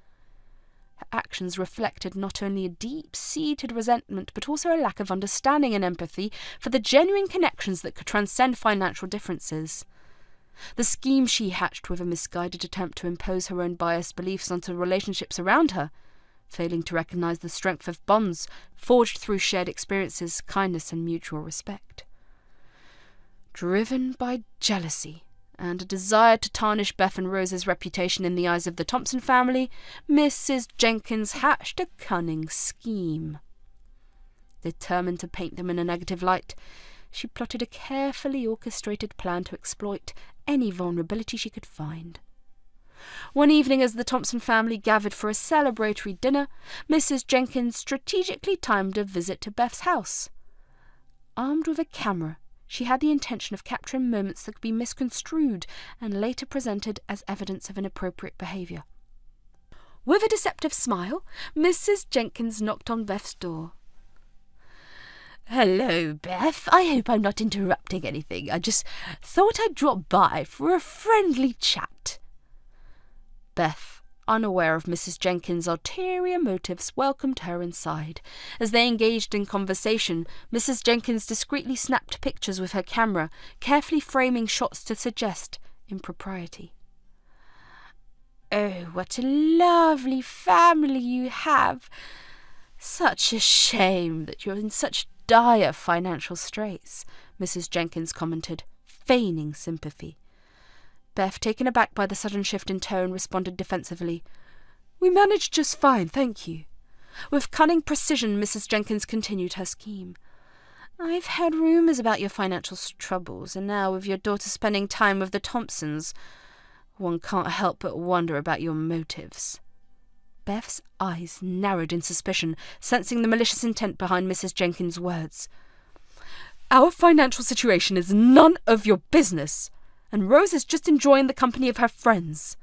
Her actions reflected not only a deep-seated resentment, but also a lack of understanding and empathy for the genuine connections that could transcend financial differences. The scheme she hatched with a misguided attempt to impose her own biased beliefs onto relationships around her, failing to recognise the strength of bonds forged through shared experiences, kindness and mutual respect. Driven by jealousy and a desire to tarnish Beth and Rose's reputation in the eyes of the Thompson family, Mrs. Jenkins hatched a cunning scheme. Determined to paint them in a negative light, she plotted a carefully orchestrated plan to exploit any vulnerability she could find. One evening, as the Thompson family gathered for a celebratory dinner, Mrs. Jenkins strategically timed a visit to Beth's house. Armed with a camera, she had the intention of capturing moments that could be misconstrued and later presented as evidence of inappropriate behaviour. With a deceptive smile, Mrs. Jenkins knocked on Beth's door. "Hello, Beth. I hope I'm not interrupting anything. I just thought I'd drop by for a friendly chat." Beth, unaware of Mrs. Jenkins' ulterior motives, welcomed her inside. As they engaged in conversation, Mrs. Jenkins discreetly snapped pictures with her camera, carefully framing shots to suggest impropriety. "Oh, what a lovely family you have. Such a shame that you're in such dire financial straits," Mrs. Jenkins commented, feigning sympathy. Beth, taken aback by the sudden shift in tone, responded defensively. "We managed just fine, thank you." With cunning precision, Mrs. Jenkins continued her scheme. "I've heard rumours about your financial troubles, and now with your daughter spending time with the Thompsons, one can't help but wonder about your motives." Beth's eyes narrowed in suspicion, sensing the malicious intent behind Mrs. Jenkins' words. "Our financial situation is none of your business, and Rose is just enjoying the company of her friends."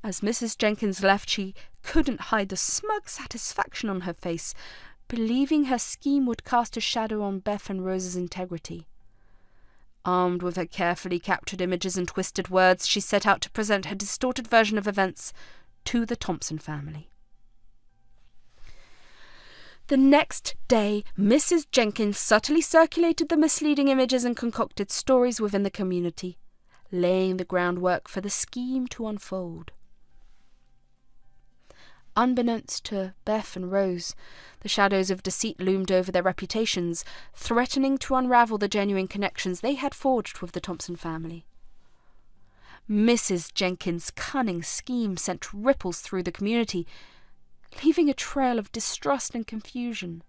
As Mrs. Jenkins left, she couldn't hide the smug satisfaction on her face, believing her scheme would cast a shadow on Beth and Rose's integrity. Armed with her carefully captured images and twisted words, she set out to present her distorted version of events to the Thompson family. The next day, Mrs. Jenkins subtly circulated the misleading images and concocted stories within the community, laying the groundwork for the scheme to unfold. Unbeknownst to Beth and Rose, the shadows of deceit loomed over their reputations, threatening to unravel the genuine connections they had forged with the Thompson family. Mrs. Jenkins' cunning scheme sent ripples through the community, leaving a trail of distrust and confusion.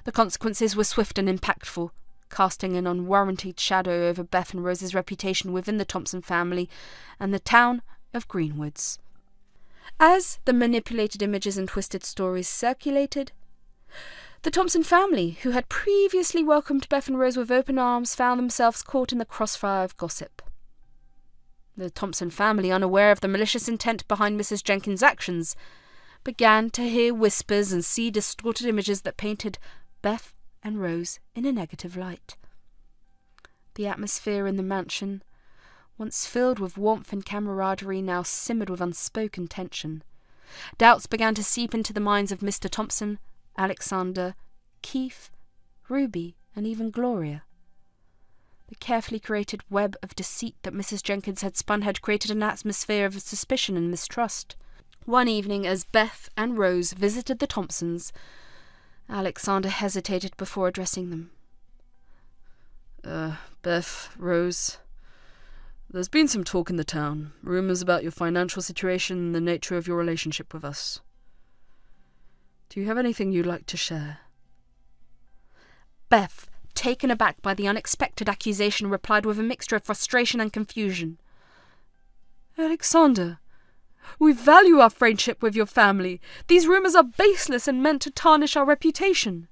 The consequences were swift and impactful, casting an unwarranted shadow over Beth and Rose's reputation within the Thompson family and the town of Greenwoods. As the manipulated images and twisted stories circulated, the Thompson family, who had previously welcomed Beth and Rose with open arms, found themselves caught in the crossfire of gossip. The Thompson family, unaware of the malicious intent behind Mrs. Jenkins' actions, began to hear whispers and see distorted images that painted Beth and Rose in a negative light. The atmosphere in the mansion, once filled with warmth and camaraderie, now simmered with unspoken tension. Doubts began to seep into the minds of Mr. Thompson, Alexander, Keith, Ruby, and even Gloria. The carefully created web of deceit that Mrs. Jenkins had spun had created an atmosphere of suspicion and mistrust. One evening, as Beth and Rose visited the Thompsons, Alexander hesitated before addressing them. Beth, Rose, there's been some talk in the town, rumours about your financial situation and the nature of your relationship with us. Do you have anything you'd like to share?" Beth, taken aback by the unexpected accusation, replied with a mixture of frustration and confusion. "Alexander, we value our friendship with your family. These rumours are baseless and meant to tarnish our reputation."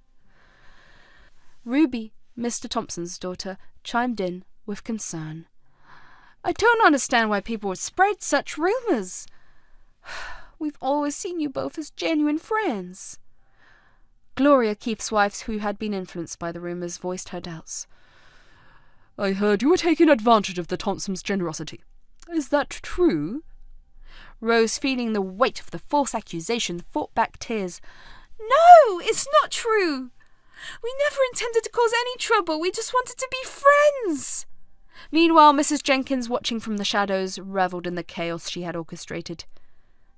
Ruby, Mr. Thompson's daughter chimed in with concern. "I don't understand why people would spread such rumours. We've always seen you both as genuine friends." Gloria, Keith's wife, who had been influenced by the rumours, voiced her doubts. "I heard you were taking advantage of the Thompsons' generosity. Is that true?" Rose, feeling the weight of the false accusation, fought back tears. "No, it's not true. We never intended to cause any trouble. We just wanted to be friends." Meanwhile, Mrs. Jenkins, watching from the shadows, revelled in the chaos she had orchestrated.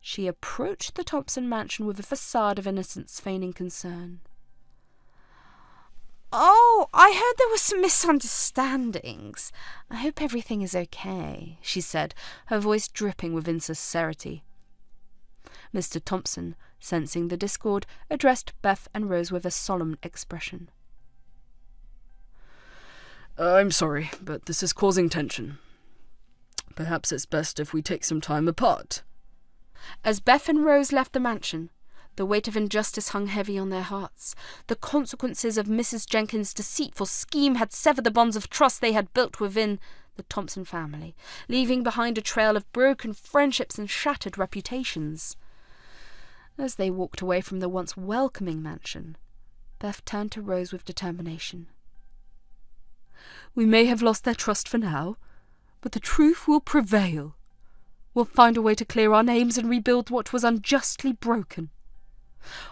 She approached the Thompson mansion with a facade of innocence, feigning concern. "Oh, I heard there were some misunderstandings. I hope everything is okay," she said, her voice dripping with insincerity. Mr. Thompson, sensing the discord, addressed Beth and Rose with a solemn expression. "I'm sorry, but this is causing tension. Perhaps it's best if we take some time apart." As Beth and Rose left the mansion, the weight of injustice hung heavy on their hearts. The consequences of Mrs. Jenkins' deceitful scheme had severed the bonds of trust they had built within the Thompson family, leaving behind a trail of broken friendships and shattered reputations. As they walked away from the once welcoming mansion, Beth turned to Rose with determination. "We may have lost their trust for now, but the truth will prevail. We'll find a way to clear our names and rebuild what was unjustly broken."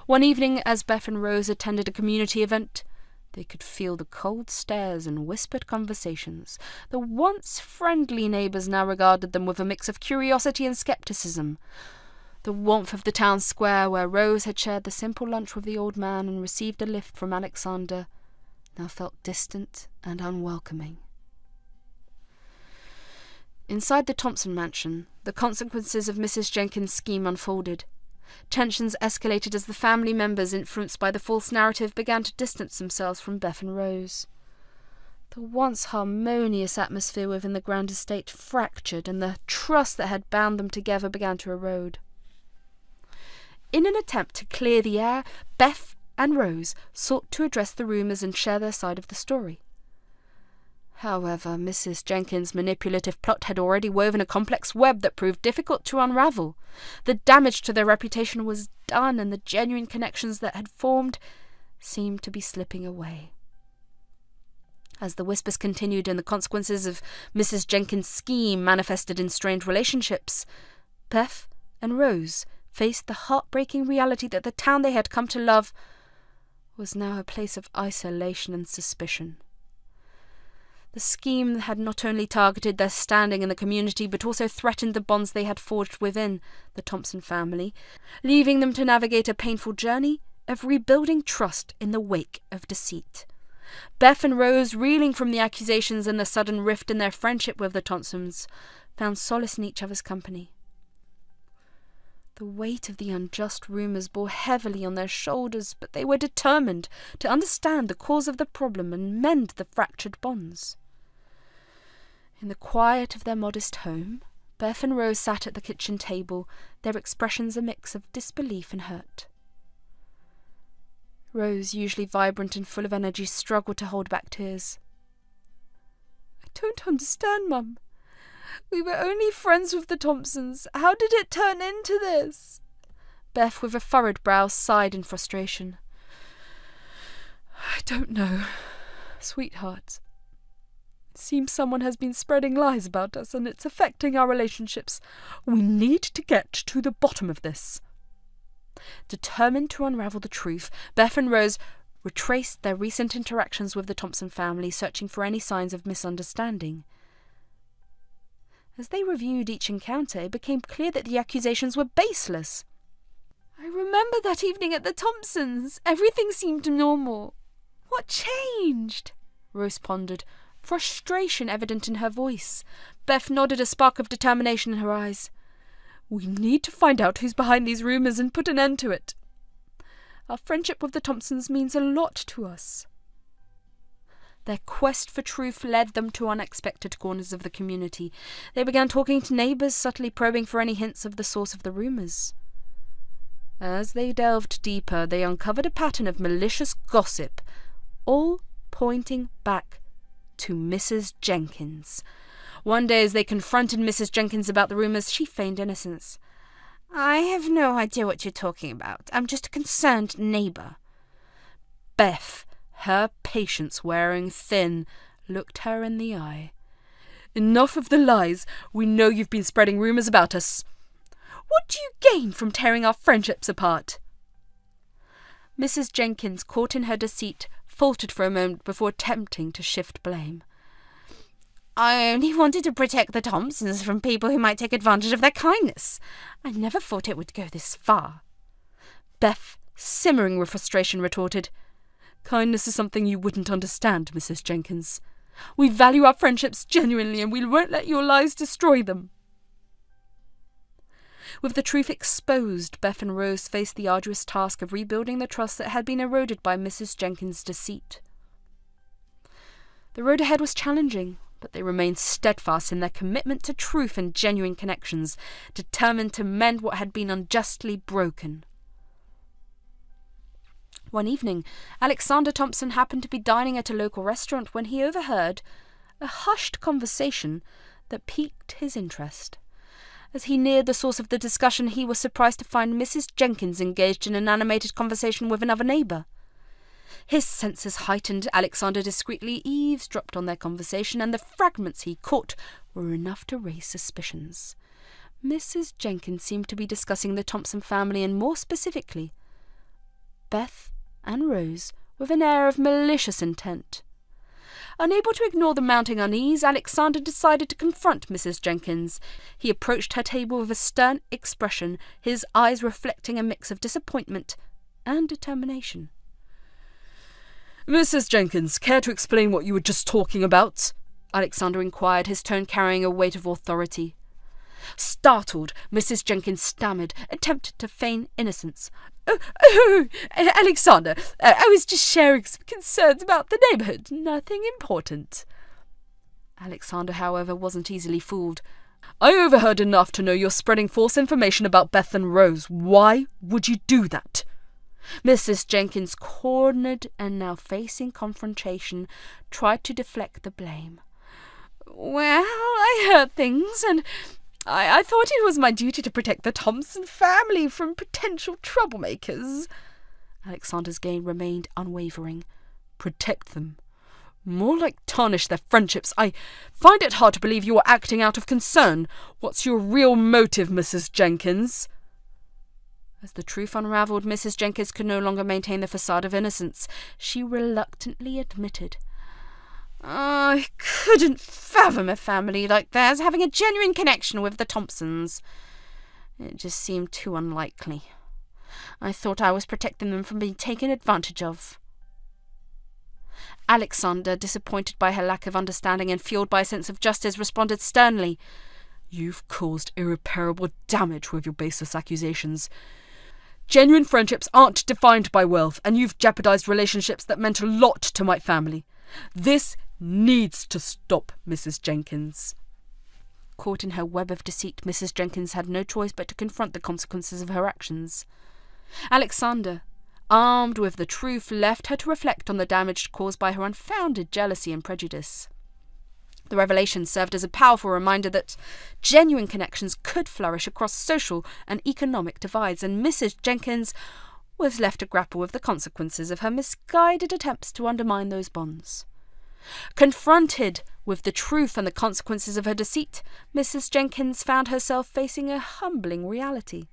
One evening, as Beth and Rose attended a community event, they could feel the cold stares and whispered conversations. The once friendly neighbours now regarded them with a mix of curiosity and scepticism. The warmth of the town square, where Rose had shared the simple lunch with the old man and received a lift from Alexander, now felt distant and unwelcoming. Inside the Thompson mansion, the consequences of Mrs. Jenkins' scheme unfolded. Tensions escalated as the family members, influenced by the false narrative, began to distance themselves from Beth and Rose. The once harmonious atmosphere within the grand estate fractured, and the trust that had bound them together began to erode. In an attempt to clear the air, Beth and Rose sought to address the rumours and share their side of the story. However, Mrs. Jenkins' manipulative plot had already woven a complex web that proved difficult to unravel. The damage to their reputation was done, and the genuine connections that had formed seemed to be slipping away. As the whispers continued and the consequences of Mrs. Jenkins' scheme manifested in strained relationships, Beth and Rose faced the heartbreaking reality that the town they had come to love was now a place of isolation and suspicion. The scheme had not only targeted their standing in the community, but also threatened the bonds they had forged within the Thompson family, leaving them to navigate a painful journey of rebuilding trust in the wake of deceit. Beth and Rose, reeling from the accusations and the sudden rift in their friendship with the Thompsons, found solace in each other's company. The weight of the unjust rumours bore heavily on their shoulders, but they were determined to understand the cause of the problem and mend the fractured bonds. In the quiet of their modest home, Beth and Rose sat at the kitchen table, their expressions a mix of disbelief and hurt. Rose, usually vibrant and full of energy, struggled to hold back tears. "I don't understand, Mum. We were only friends with the Thompsons. How did it turn into this?" Beth, with a furrowed brow, sighed in frustration. "I don't know, sweetheart. It seems someone has been spreading lies about us, and it's affecting our relationships. We need to get to the bottom of this." Determined to unravel the truth, Beth and Rose retraced their recent interactions with the Thompson family, searching for any signs of misunderstanding. As they reviewed each encounter, it became clear that the accusations were baseless. "I remember that evening at the Thompsons. Everything seemed normal. What changed?" Rose pondered, frustration evident in her voice. Beth nodded, a spark of determination in her eyes. "We need to find out who's behind these rumours and put an end to it. Our friendship with the Thompsons means a lot to us." Their quest for truth led them to unexpected corners of the community. They began talking to neighbours, subtly probing for any hints of the source of the rumours. As they delved deeper, they uncovered a pattern of malicious gossip, all pointing back to Mrs. Jenkins. One day, as they confronted Mrs. Jenkins about the rumours, she feigned innocence. "I have no idea what you're talking about. I'm just a concerned neighbour." Beth, her patience wearing thin, looked her in the eye. "Enough of the lies. We know you've been spreading rumours about us. What do you gain from tearing our friendships apart?" Mrs. Jenkins, caught in her deceit, faltered for a moment before attempting to shift blame. "I only wanted to protect the Thompsons from people who might take advantage of their kindness. I never thought it would go this far." Beth, simmering with frustration, retorted, "Kindness is something you wouldn't understand, Mrs. Jenkins. We value our friendships genuinely, and we won't let your lies destroy them." With the truth exposed, Beth and Rose faced the arduous task of rebuilding the trust that had been eroded by Mrs. Jenkins' deceit. The road ahead was challenging, but they remained steadfast in their commitment to truth and genuine connections, determined to mend what had been unjustly broken. One evening, Alexander Thompson happened to be dining at a local restaurant when he overheard a hushed conversation that piqued his interest. As he neared the source of the discussion, he was surprised to find Mrs. Jenkins engaged in an animated conversation with another neighbour. His senses heightened, Alexander discreetly eavesdropped on their conversation, and the fragments he caught were enough to raise suspicions. Mrs. Jenkins seemed to be discussing the Thompson family, and more specifically, Beth and Rose, with an air of malicious intent. Unable to ignore the mounting unease, Alexander decided to confront Mrs. Jenkins. He approached her table with a stern expression, his eyes reflecting a mix of disappointment and determination. "Mrs. Jenkins, care to explain what you were just talking about?" Alexander inquired, his tone carrying a weight of authority. Startled, Mrs. Jenkins stammered, attempted to feign innocence. Alexander, I was just sharing some concerns about the neighbourhood. Nothing important." Alexander, however, wasn't easily fooled. "I overheard enough to know you're spreading false information about Beth and Rose. Why would you do that?" Mrs. Jenkins, cornered and now facing confrontation, tried to deflect the blame. "Well, I heard things, and I thought it was my duty to protect the Thompson family from potential troublemakers." Alexander's gaze remained unwavering. "Protect them? More like tarnish their friendships. I find it hard to believe you are acting out of concern. What's your real motive, Mrs. Jenkins?" As the truth unravelled, Mrs. Jenkins could no longer maintain the facade of innocence. She reluctantly admitted, "I couldn't fathom a family like theirs having a genuine connection with the Thompsons. It just seemed too unlikely. I thought I was protecting them from being taken advantage of." Alexander, disappointed by her lack of understanding and fueled by a sense of justice, responded sternly, "You've caused irreparable damage with your baseless accusations. Genuine friendships aren't defined by wealth, and you've jeopardized relationships that meant a lot to my family. This needs to stop, Mrs. Jenkins." Caught in her web of deceit, Mrs. Jenkins had no choice but to confront the consequences of her actions. Alexander, armed with the truth, left her to reflect on the damage caused by her unfounded jealousy and prejudice. The revelation served as a powerful reminder that genuine connections could flourish across social and economic divides, and Mrs. Jenkins was left to grapple with the consequences of her misguided attempts to undermine those bonds. Confronted with the truth and the consequences of her deceit, Mrs. Jenkins found herself facing a humbling reality.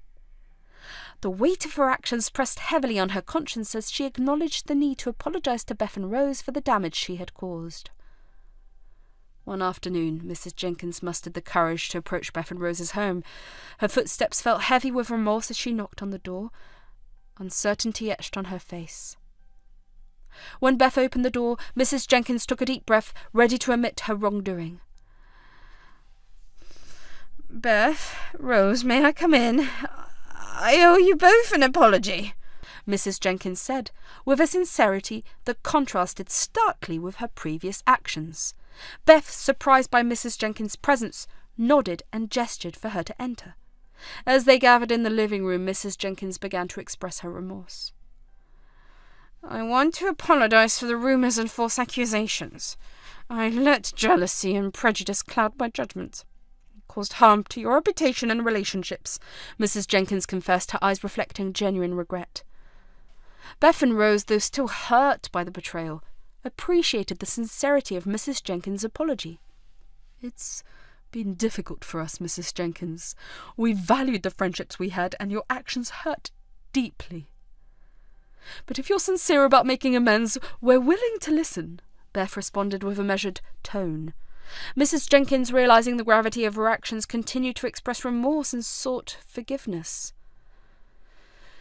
The weight of her actions pressed heavily on her conscience as she acknowledged the need to apologize to Beth and Rose for the damage she had caused. One afternoon, Mrs. Jenkins mustered the courage to approach Beth and Rose's home. Her footsteps felt heavy with remorse as she knocked on the door. Uncertainty etched on her face. When Beth opened the door, Mrs. Jenkins took a deep breath, ready to admit her wrongdoing. "Beth, Rose, may I come in? I owe you both an apology," Mrs. Jenkins said, with a sincerity that contrasted starkly with her previous actions. Beth, surprised by Mrs. Jenkins' presence, nodded and gestured for her to enter. As they gathered in the living room, Mrs. Jenkins began to express her remorse. I want to apologize for the rumors and false accusations. I let jealousy and prejudice cloud my judgment. It caused harm to your reputation and relationships," Mrs. Jenkins confessed, her eyes reflecting genuine regret. Beth and Rose, though still hurt by the betrayal, appreciated the sincerity of Mrs. Jenkins' apology. "It's been difficult for us, Mrs. Jenkins. We valued the friendships we had, and your actions hurt deeply. But if you're sincere about making amends, we're willing to listen," Beth responded with a measured tone. Mrs. Jenkins, realizing the gravity of her actions, continued to express remorse and sought forgiveness.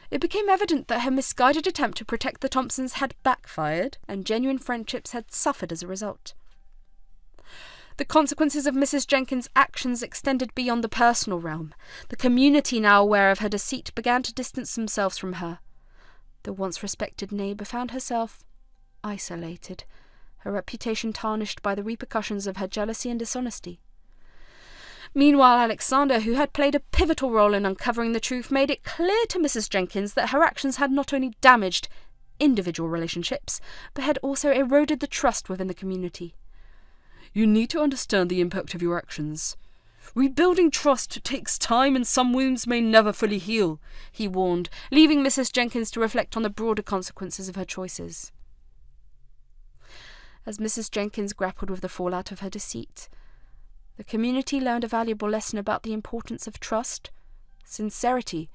It became evident that her misguided attempt to protect the Thompsons had backfired, and genuine friendships had suffered as a result. The consequences of Mrs. Jenkins' actions extended beyond the personal realm. The community, now aware of her deceit, began to distance themselves from her. The once respected neighbour found herself isolated, her reputation tarnished by the repercussions of her jealousy and dishonesty. Meanwhile, Alexander, who had played a pivotal role in uncovering the truth, made it clear to Mrs. Jenkins that her actions had not only damaged individual relationships, but had also eroded the trust within the community. "You need to understand the impact of your actions. Rebuilding trust takes time and some wounds may never fully heal," he warned, leaving Mrs. Jenkins to reflect on the broader consequences of her choices. As Mrs. Jenkins grappled with the fallout of her deceit, the community learned a valuable lesson about the importance of trust, sincerity,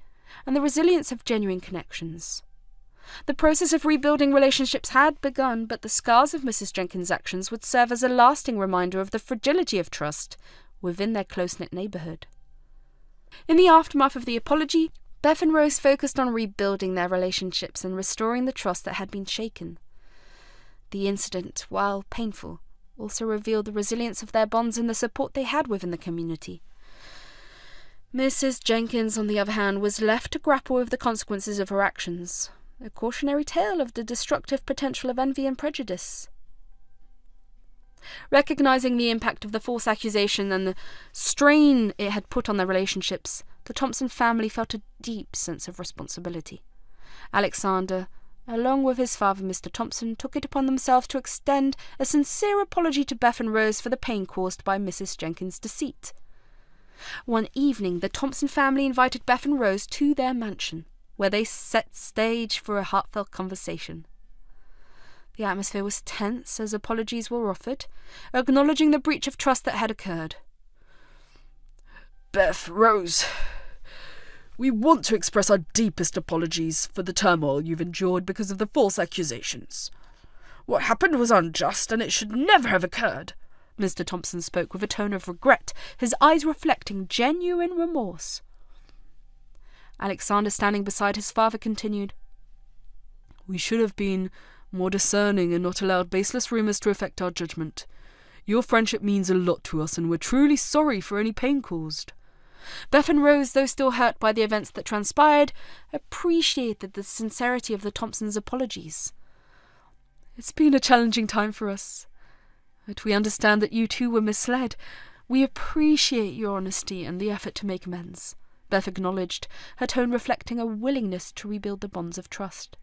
and the resilience of genuine connections. The process of rebuilding relationships had begun, but the scars of Mrs. Jenkins' actions would serve as a lasting reminder of the fragility of trust within their close-knit neighbourhood. In the aftermath of the apology, Beth and Rose focused on rebuilding their relationships and restoring the trust that had been shaken. The incident, while painful, also revealed the resilience of their bonds and the support they had within the community. Mrs. Jenkins, on the other hand, was left to grapple with the consequences of her actions, a cautionary tale of the destructive potential of envy and prejudice. Recognizing the impact of the false accusation and the strain it had put on their relationships, the Thompson family felt a deep sense of responsibility. Alexander, along with his father, Mr. Thompson, took it upon themselves to extend a sincere apology to Beth and Rose for the pain caused by Mrs. Jenkins' deceit. One evening, the Thompson family invited Beth and Rose to their mansion, where they set stage for a heartfelt conversation. The atmosphere was tense as apologies were offered, acknowledging the breach of trust that had occurred. "Beth, Rose, we want to express our deepest apologies for the turmoil you've endured because of the false accusations. What happened was unjust and it should never have occurred." Mr. Thompson spoke with a tone of regret, his eyes reflecting genuine remorse. Alexander, standing beside his father, continued, "We should have been more discerning and not allowed baseless rumours to affect our judgment. Your friendship means a lot to us and we're truly sorry for any pain caused." Beth and Rose, though still hurt by the events that transpired, appreciated the sincerity of the Thompsons' apologies. "It's been a challenging time for us, but we understand that you too were misled. We appreciate your honesty and the effort to make amends," Beth acknowledged, her tone reflecting a willingness to rebuild the bonds of trust.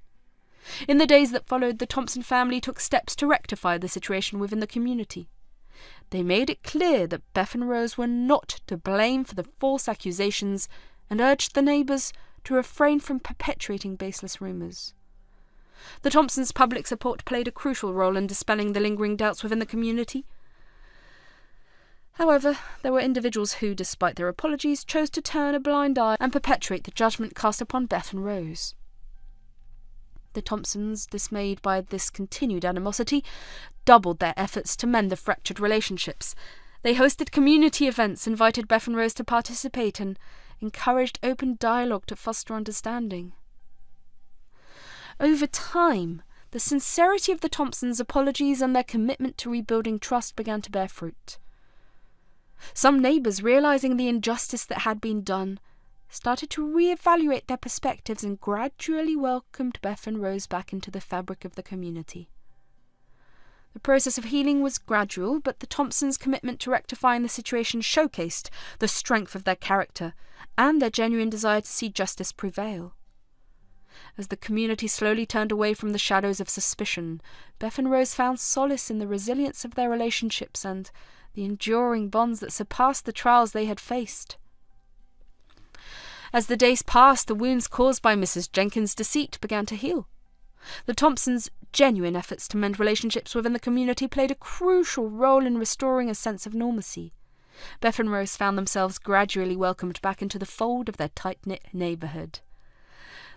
In the days that followed, the Thompson family took steps to rectify the situation within the community. They made it clear that Beth and Rose were not to blame for the false accusations and urged the neighbours to refrain from perpetuating baseless rumours. The Thompsons' public support played a crucial role in dispelling the lingering doubts within the community. However, there were individuals who, despite their apologies, chose to turn a blind eye and perpetuate the judgment cast upon Beth and Rose. The Thompsons, dismayed by this continued animosity, doubled their efforts to mend the fractured relationships. They hosted community events, invited Beth and Rose to participate, and encouraged open dialogue to foster understanding. Over time, the sincerity of the Thompsons' apologies and their commitment to rebuilding trust began to bear fruit. Some neighbours, realising the injustice that had been done, started to re-evaluate their perspectives and gradually welcomed Beth and Rose back into the fabric of the community. The process of healing was gradual, but the Thompsons' commitment to rectifying the situation showcased the strength of their character and their genuine desire to see justice prevail. As the community slowly turned away from the shadows of suspicion, Beth and Rose found solace in the resilience of their relationships and the enduring bonds that surpassed the trials they had faced. As the days passed, the wounds caused by Mrs. Jenkins' deceit began to heal. The Thompsons' genuine efforts to mend relationships within the community played a crucial role in restoring a sense of normalcy. Beth and Rose found themselves gradually welcomed back into the fold of their tight-knit neighbourhood.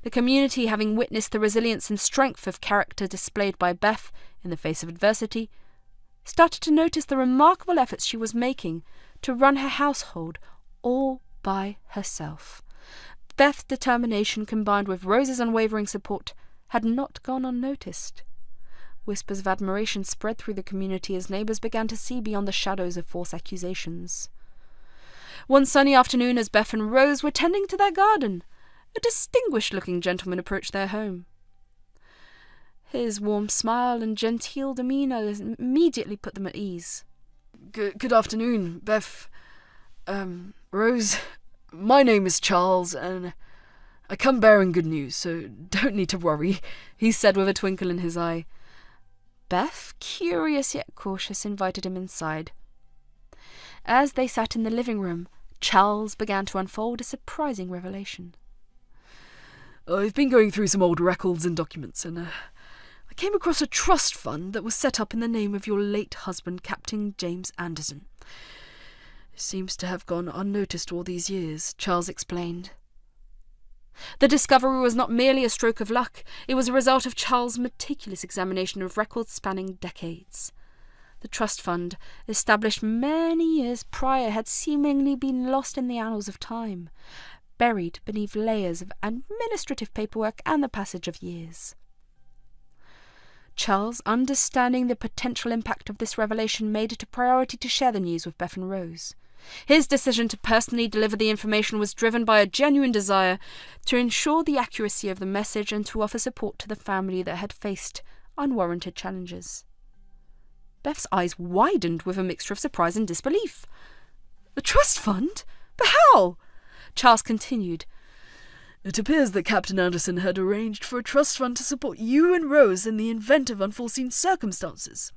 The community, having witnessed the resilience and strength of character displayed by Beth in the face of adversity, started to notice the remarkable efforts she was making to run her household all by herself. Beth's determination, combined with Rose's unwavering support, had not gone unnoticed. Whispers of admiration spread through the community as neighbours began to see beyond the shadows of false accusations. One sunny afternoon, as Beth and Rose were tending to their garden, a distinguished-looking gentleman approached their home. His warm smile and genteel demeanour immediately put them at ease. Good afternoon, Beth. Rose. My name is Charles, and I come bearing good news, so don't need to worry, he said with a twinkle in his eye. Beth, curious yet cautious, invited him inside. As they sat in the living room, Charles began to unfold a surprising revelation. I've been going through some old records and documents, and I came across a trust fund that was set up in the name of your late husband, Captain James Anderson. It seems to have gone unnoticed all these years, Charles explained. The discovery was not merely a stroke of luck, it was a result of Charles' meticulous examination of records spanning decades. The trust fund, established many years prior, had seemingly been lost in the annals of time, buried beneath layers of administrative paperwork and the passage of years. Charles, understanding the potential impact of this revelation, made it a priority to share the news with Beth and Rose. His decision to personally deliver the information was driven by a genuine desire to ensure the accuracy of the message and to offer support to the family that had faced unwarranted challenges. Beth's eyes widened with a mixture of surprise and disbelief. A trust fund? But how? Charles continued. It appears that Captain Anderson had arranged for a trust fund to support you and Rose in the event of unforeseen circumstances.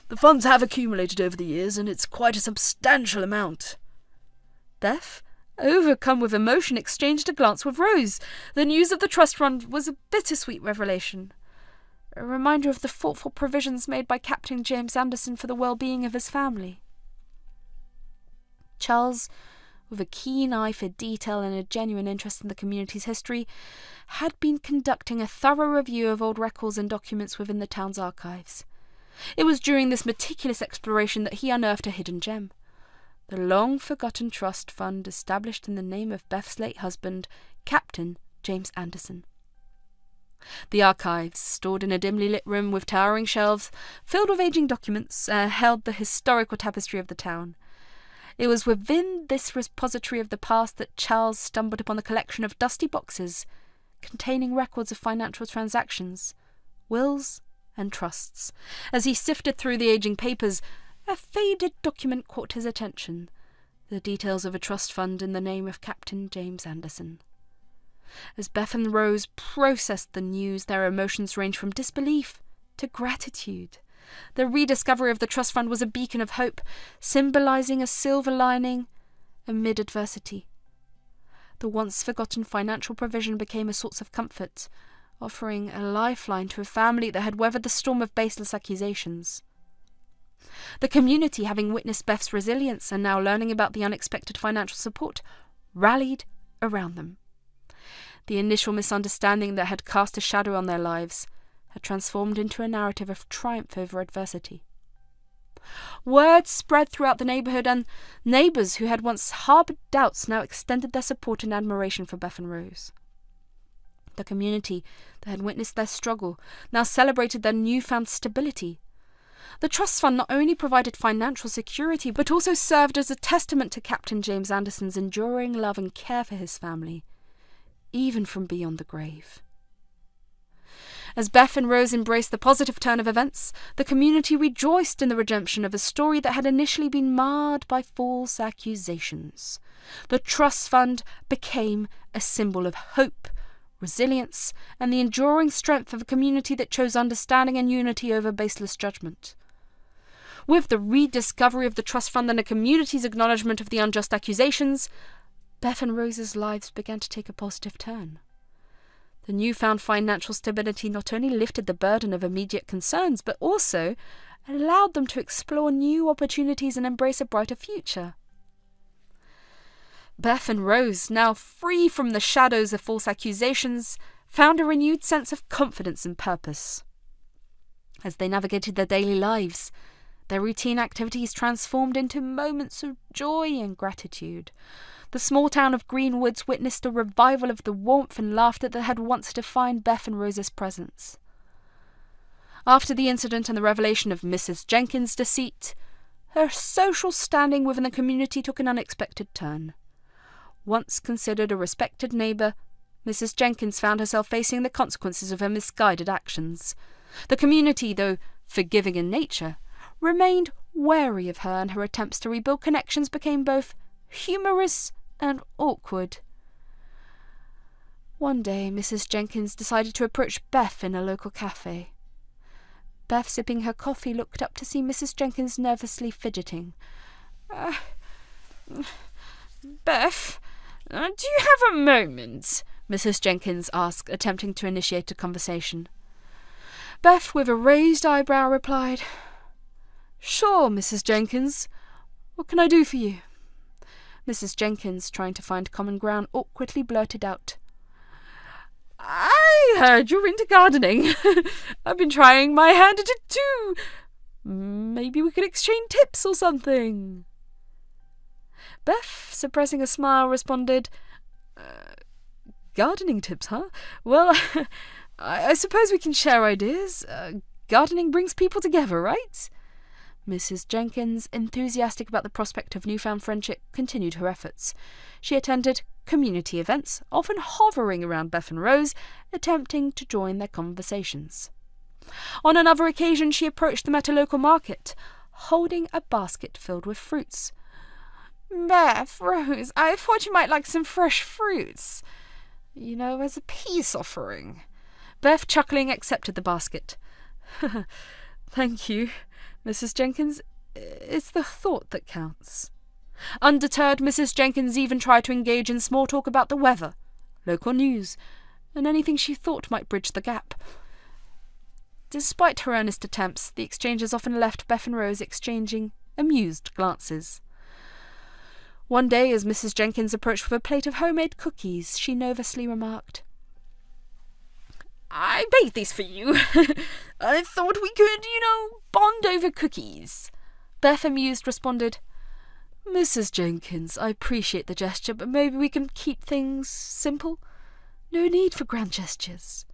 The funds have accumulated over the years, and it's quite a substantial amount. Beth, overcome with emotion, exchanged a glance with Rose. The news of the trust fund was a bittersweet revelation, a reminder of the thoughtful provisions made by Captain James Anderson for the well-being of his family. Charles, with a keen eye for detail and a genuine interest in the community's history, had been conducting a thorough review of old records and documents within the town's archives. It was during this meticulous exploration that he unearthed a hidden gem, the long-forgotten trust fund established in the name of Beth's late husband, Captain James Anderson. The archives, stored in a dimly lit room with towering shelves filled with aging documents, held the historical tapestry of the town. It was within this repository of the past that Charles stumbled upon a collection of dusty boxes containing records of financial transactions, wills, and trusts. As he sifted through the aging papers, a faded document caught his attention, the details of a trust fund in the name of Captain James Anderson. As Beth and Rose processed the news, their emotions ranged from disbelief to gratitude. The rediscovery of the trust fund was a beacon of hope, symbolising a silver lining amid adversity. The once-forgotten financial provision became a source of comfort, offering a lifeline to a family that had weathered the storm of baseless accusations. The community, having witnessed Beth's resilience and now learning about the unexpected financial support, rallied around them. The initial misunderstanding that had cast a shadow on their lives had transformed into a narrative of triumph over adversity. Word spread throughout the neighbourhood, and neighbours who had once harboured doubts now extended their support and admiration for Beth and Rose. The community that had witnessed their struggle now celebrated their newfound stability. The trust fund not only provided financial security, but also served as a testament to Captain James Anderson's enduring love and care for his family, even from beyond the grave. As Beth and Rose embraced the positive turn of events, the community rejoiced in the redemption of a story that had initially been marred by false accusations. The trust fund became a symbol of hope, resilience, and the enduring strength of a community that chose understanding and unity over baseless judgment. With the rediscovery of the trust fund and the community's acknowledgement of the unjust accusations, Beth and Rose's lives began to take a positive turn. The newfound financial stability not only lifted the burden of immediate concerns, but also allowed them to explore new opportunities and embrace a brighter future. Beth and Rose, now free from the shadows of false accusations, found a renewed sense of confidence and purpose. As they navigated their daily lives, their routine activities transformed into moments of joy and gratitude. The small town of Greenwoods witnessed a revival of the warmth and laughter that had once defined Beth and Rose's presence. After the incident and the revelation of Mrs. Jenkins' deceit, her social standing within the community took an unexpected turn. Once considered a respected neighbour, Mrs. Jenkins found herself facing the consequences of her misguided actions. The community, though forgiving in nature, remained wary of her, and her attempts to rebuild connections became both humorous and awkward. One day, Mrs. Jenkins decided to approach Beth in a local cafe. Beth, sipping her coffee, looked up to see Mrs. Jenkins nervously fidgeting. Beth, do you have a moment? Mrs. Jenkins asked, attempting to initiate a conversation. Beth, with a raised eyebrow, replied, "Sure, Mrs. Jenkins. What can I do for you?" Mrs. Jenkins, trying to find common ground, awkwardly blurted out, "I heard you're into gardening. I've been trying my hand at it too. Maybe we could exchange tips or something." Beth, suppressing a smile, responded, "Gardening tips, huh? Well, I suppose we can share ideas. Gardening brings people together, right?" Mrs. Jenkins, enthusiastic about the prospect of newfound friendship, continued her efforts. She attended community events, often hovering around Beth and Rose, attempting to join their conversations. On another occasion, she approached them at a local market, holding a basket filled with fruits. "Beth, Rose, I thought you might like some fresh fruits. As a peace offering." Beth, chuckling, accepted the basket. "Thank you, Mrs. Jenkins. It's the thought that counts." Undeterred, Mrs. Jenkins even tried to engage in small talk about the weather, local news, and anything she thought might bridge the gap. Despite her earnest attempts, the exchanges often left Beth and Rose exchanging amused glances. One day, as Mrs. Jenkins approached with a plate of homemade cookies, she nervously remarked, "I baked these for you. I thought we could, bond over cookies." Beth, amused, responded, "Mrs. Jenkins, I appreciate the gesture, but maybe we can keep things simple. No need for grand gestures."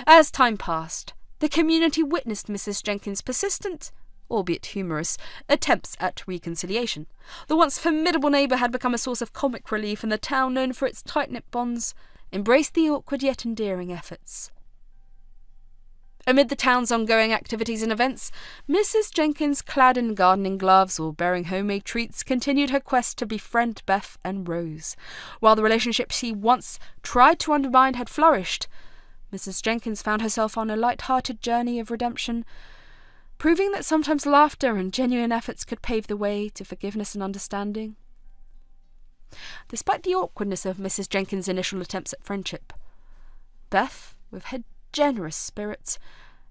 As time passed, the community witnessed Mrs. Jenkins' persistent, albeit humorous, attempts at reconciliation. The once formidable neighbour had become a source of comic relief, and the town, known for its tight-knit bonds, embraced the awkward yet endearing efforts. Amid the town's ongoing activities and events, Mrs. Jenkins, clad in gardening gloves or bearing homemade treats, continued her quest to befriend Beth and Rose. While the relationship she once tried to undermine had flourished, Mrs. Jenkins found herself on a light-hearted journey of redemption, proving that sometimes laughter and genuine efforts could pave the way to forgiveness and understanding. Despite the awkwardness of Mrs. Jenkins' initial attempts at friendship, Beth, with her generous spirits,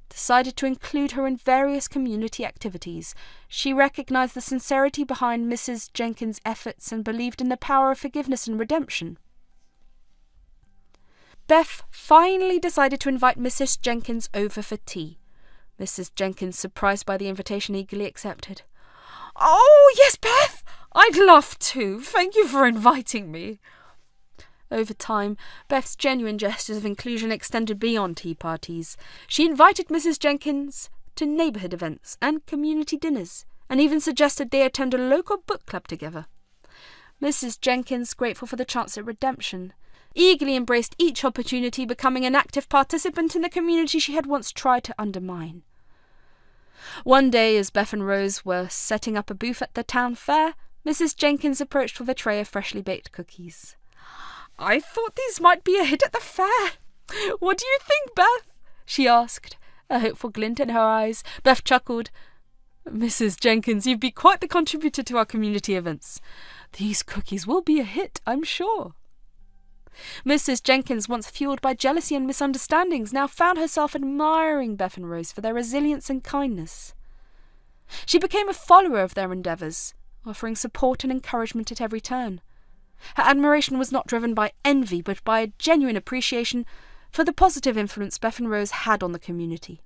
decided to include her in various community activities. She recognized the sincerity behind Mrs. Jenkins' efforts and believed in the power of forgiveness and redemption. Beth finally decided to invite Mrs. Jenkins over for tea. Mrs. Jenkins, surprised by the invitation, eagerly accepted. "Oh, yes, Beth! I'd love to. Thank you for inviting me." Over time, Beth's genuine gestures of inclusion extended beyond tea parties. She invited Mrs. Jenkins to neighbourhood events and community dinners, and even suggested they attend a local book club together. Mrs. Jenkins, grateful for the chance at redemption, eagerly embraced each opportunity, becoming an active participant in the community she had once tried to undermine. One day, as Beth and Rose were setting up a booth at the town fair, Mrs. Jenkins approached with a tray of freshly baked cookies. I thought these might be a hit at the fair. What do you think, Beth?" she asked, a hopeful glint in her eyes. Beth chuckled. "Mrs. Jenkins, you've been quite the contributor to our community events. These cookies will be a hit, I'm sure." Mrs. Jenkins, once fueled by jealousy and misunderstandings, now found herself admiring Beth and Rose for their resilience and kindness. She became a follower of their endeavours, offering support and encouragement at every turn. Her admiration was not driven by envy, but by a genuine appreciation for the positive influence Beth and Rose had on the community.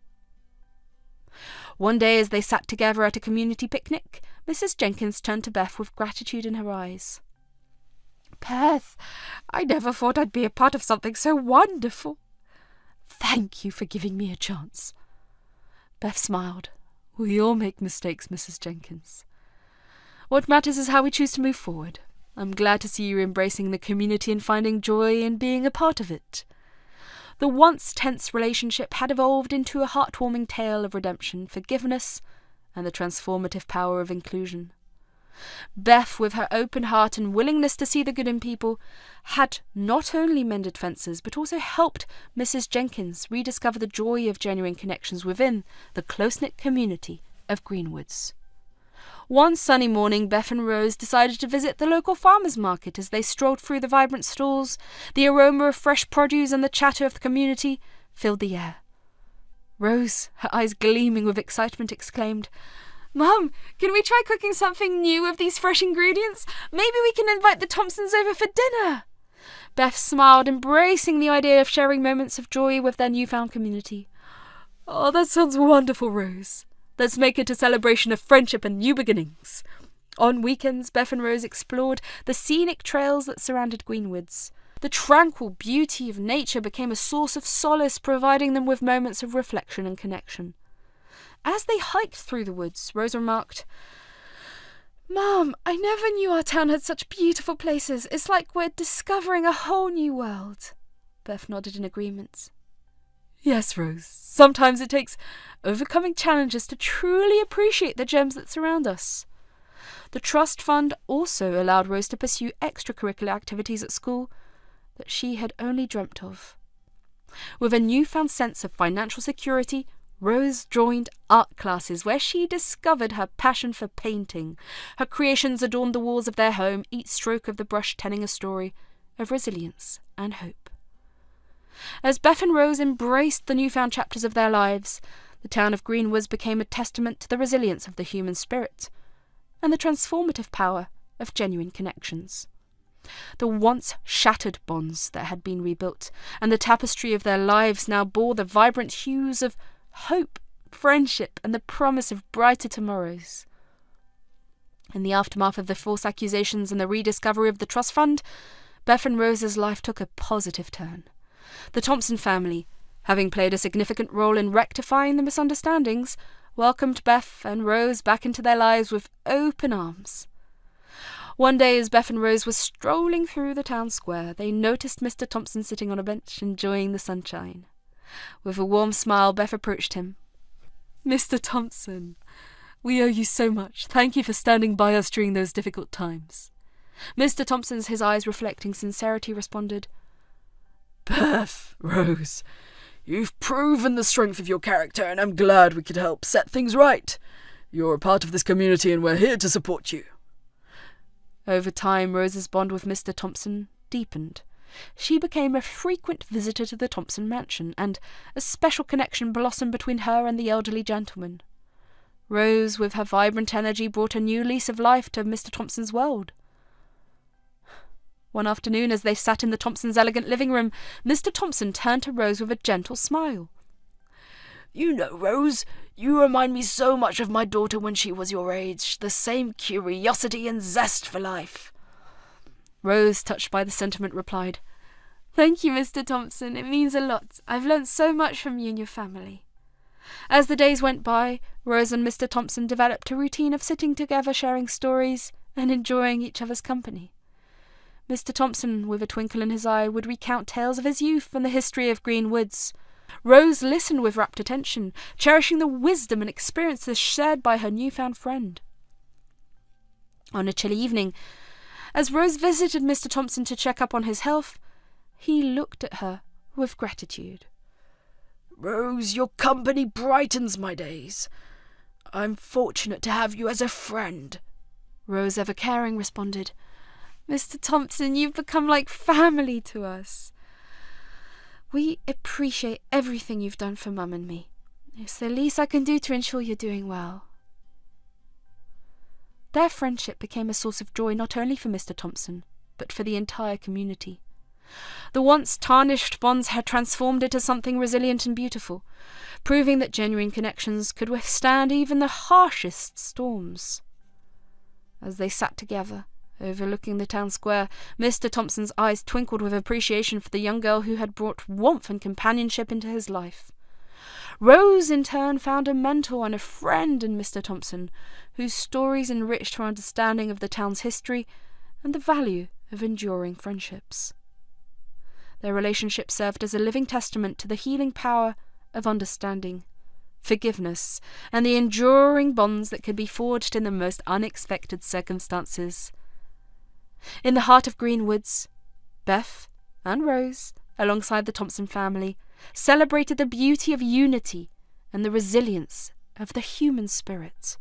One day, as they sat together at a community picnic, Mrs. Jenkins turned to Beth with gratitude in her eyes. "Beth, I never thought I'd be a part of something so wonderful. Thank you for giving me a chance." Beth smiled. "We all make mistakes, Mrs. Jenkins. What matters is how we choose to move forward. I'm glad to see you embracing the community and finding joy in being a part of it." The once tense relationship had evolved into a heartwarming tale of redemption, forgiveness, and the transformative power of inclusion. Beth, with her open heart and willingness to see the good in people, had not only mended fences, but also helped Mrs. Jenkins rediscover the joy of genuine connections within the close-knit community of Greenwoods. One sunny morning, Beth and Rose decided to visit the local farmers' market. As they strolled through the vibrant stalls, the aroma of fresh produce and the chatter of the community filled the air. Rose, her eyes gleaming with excitement, exclaimed, "Mum, can we try cooking something new with these fresh ingredients? Maybe we can invite the Thompsons over for dinner." Beth smiled, embracing the idea of sharing moments of joy with their newfound community. "Oh, that sounds wonderful, Rose. Let's make it a celebration of friendship and new beginnings." On weekends, Beth and Rose explored the scenic trails that surrounded Greenwoods. The tranquil beauty of nature became a source of solace, providing them with moments of reflection and connection. As they hiked through the woods, Rose remarked, "Mum, I never knew our town had such beautiful places. It's like we're discovering a whole new world." Beth nodded in agreement. "Yes, Rose. Sometimes it takes overcoming challenges to truly appreciate the gems that surround us." The Trust Fund also allowed Rose to pursue extracurricular activities at school that she had only dreamt of. With a newfound sense of financial security, Rose joined art classes where she discovered her passion for painting. Her creations adorned the walls of their home, each stroke of the brush telling a story of resilience and hope. As Beth and Rose embraced the newfound chapters of their lives, the town of Greenwoods became a testament to the resilience of the human spirit and the transformative power of genuine connections. The once shattered bonds that had been rebuilt, and the tapestry of their lives now bore the vibrant hues of hope, friendship, and the promise of brighter tomorrows. In the aftermath of the false accusations and the rediscovery of the Trust Fund, Beth and Rose's life took a positive turn. The Thompson family, having played a significant role in rectifying the misunderstandings, welcomed Beth and Rose back into their lives with open arms. One day, as Beth and Rose were strolling through the town square, they noticed Mr. Thompson sitting on a bench, enjoying the sunshine. With a warm smile, Beth approached him. "Mr. Thompson, we owe you so much. Thank you for standing by us during those difficult times." Mr. Thompson, his eyes reflecting sincerity, responded, "Beth, Rose, you've proven the strength of your character, and I'm glad we could help set things right. You're a part of this community, and we're here to support you." Over time, Rose's bond with Mr. Thompson deepened. She became a frequent visitor to the Thompson mansion, and a special connection blossomed between her and the elderly gentleman. Rose, with her vibrant energy, brought a new lease of life to Mr. Thompson's world. One afternoon, as they sat in the Thompsons' elegant living room, Mr. Thompson turned to Rose with a gentle smile. "You know, Rose, you remind me so much of my daughter when she was your age, the same curiosity and zest for life." Rose, touched by the sentiment, replied, "Thank you, Mr. Thompson. It means a lot. I've learnt so much from you and your family." As the days went by, Rose and Mr. Thompson developed a routine of sitting together, sharing stories, and enjoying each other's company. Mr. Thompson, with a twinkle in his eye, would recount tales of his youth and the history of Greenwoods. Rose listened with rapt attention, cherishing the wisdom and experiences shared by her newfound friend. On a chilly evening, as Rose visited Mr. Thompson to check up on his health, He looked at her with gratitude. Rose, your company brightens my days. I'm fortunate to have you as a friend. Rose, ever caring, responded. Mr. Thompson, you've become like family to us. We appreciate everything you've done for Mum and me. It's the least I can do to ensure you're doing well. Their friendship became a source of joy not only for Mr. Thompson, but for the entire community. The once tarnished bonds had transformed into something resilient and beautiful, proving that genuine connections could withstand even the harshest storms. As they sat together, overlooking the town square, Mr. Thompson's eyes twinkled with appreciation for the young girl who had brought warmth and companionship into his life. Rose, in turn, found a mentor and a friend in Mr. Thompson, whose stories enriched her understanding of the town's history and the value of enduring friendships. Their relationship served as a living testament to the healing power of understanding, forgiveness, and the enduring bonds that could be forged in the most unexpected circumstances. In the heart of Greenwoods, Beth and Rose, alongside the Thompson family, celebrated the beauty of unity and the resilience of the human spirit.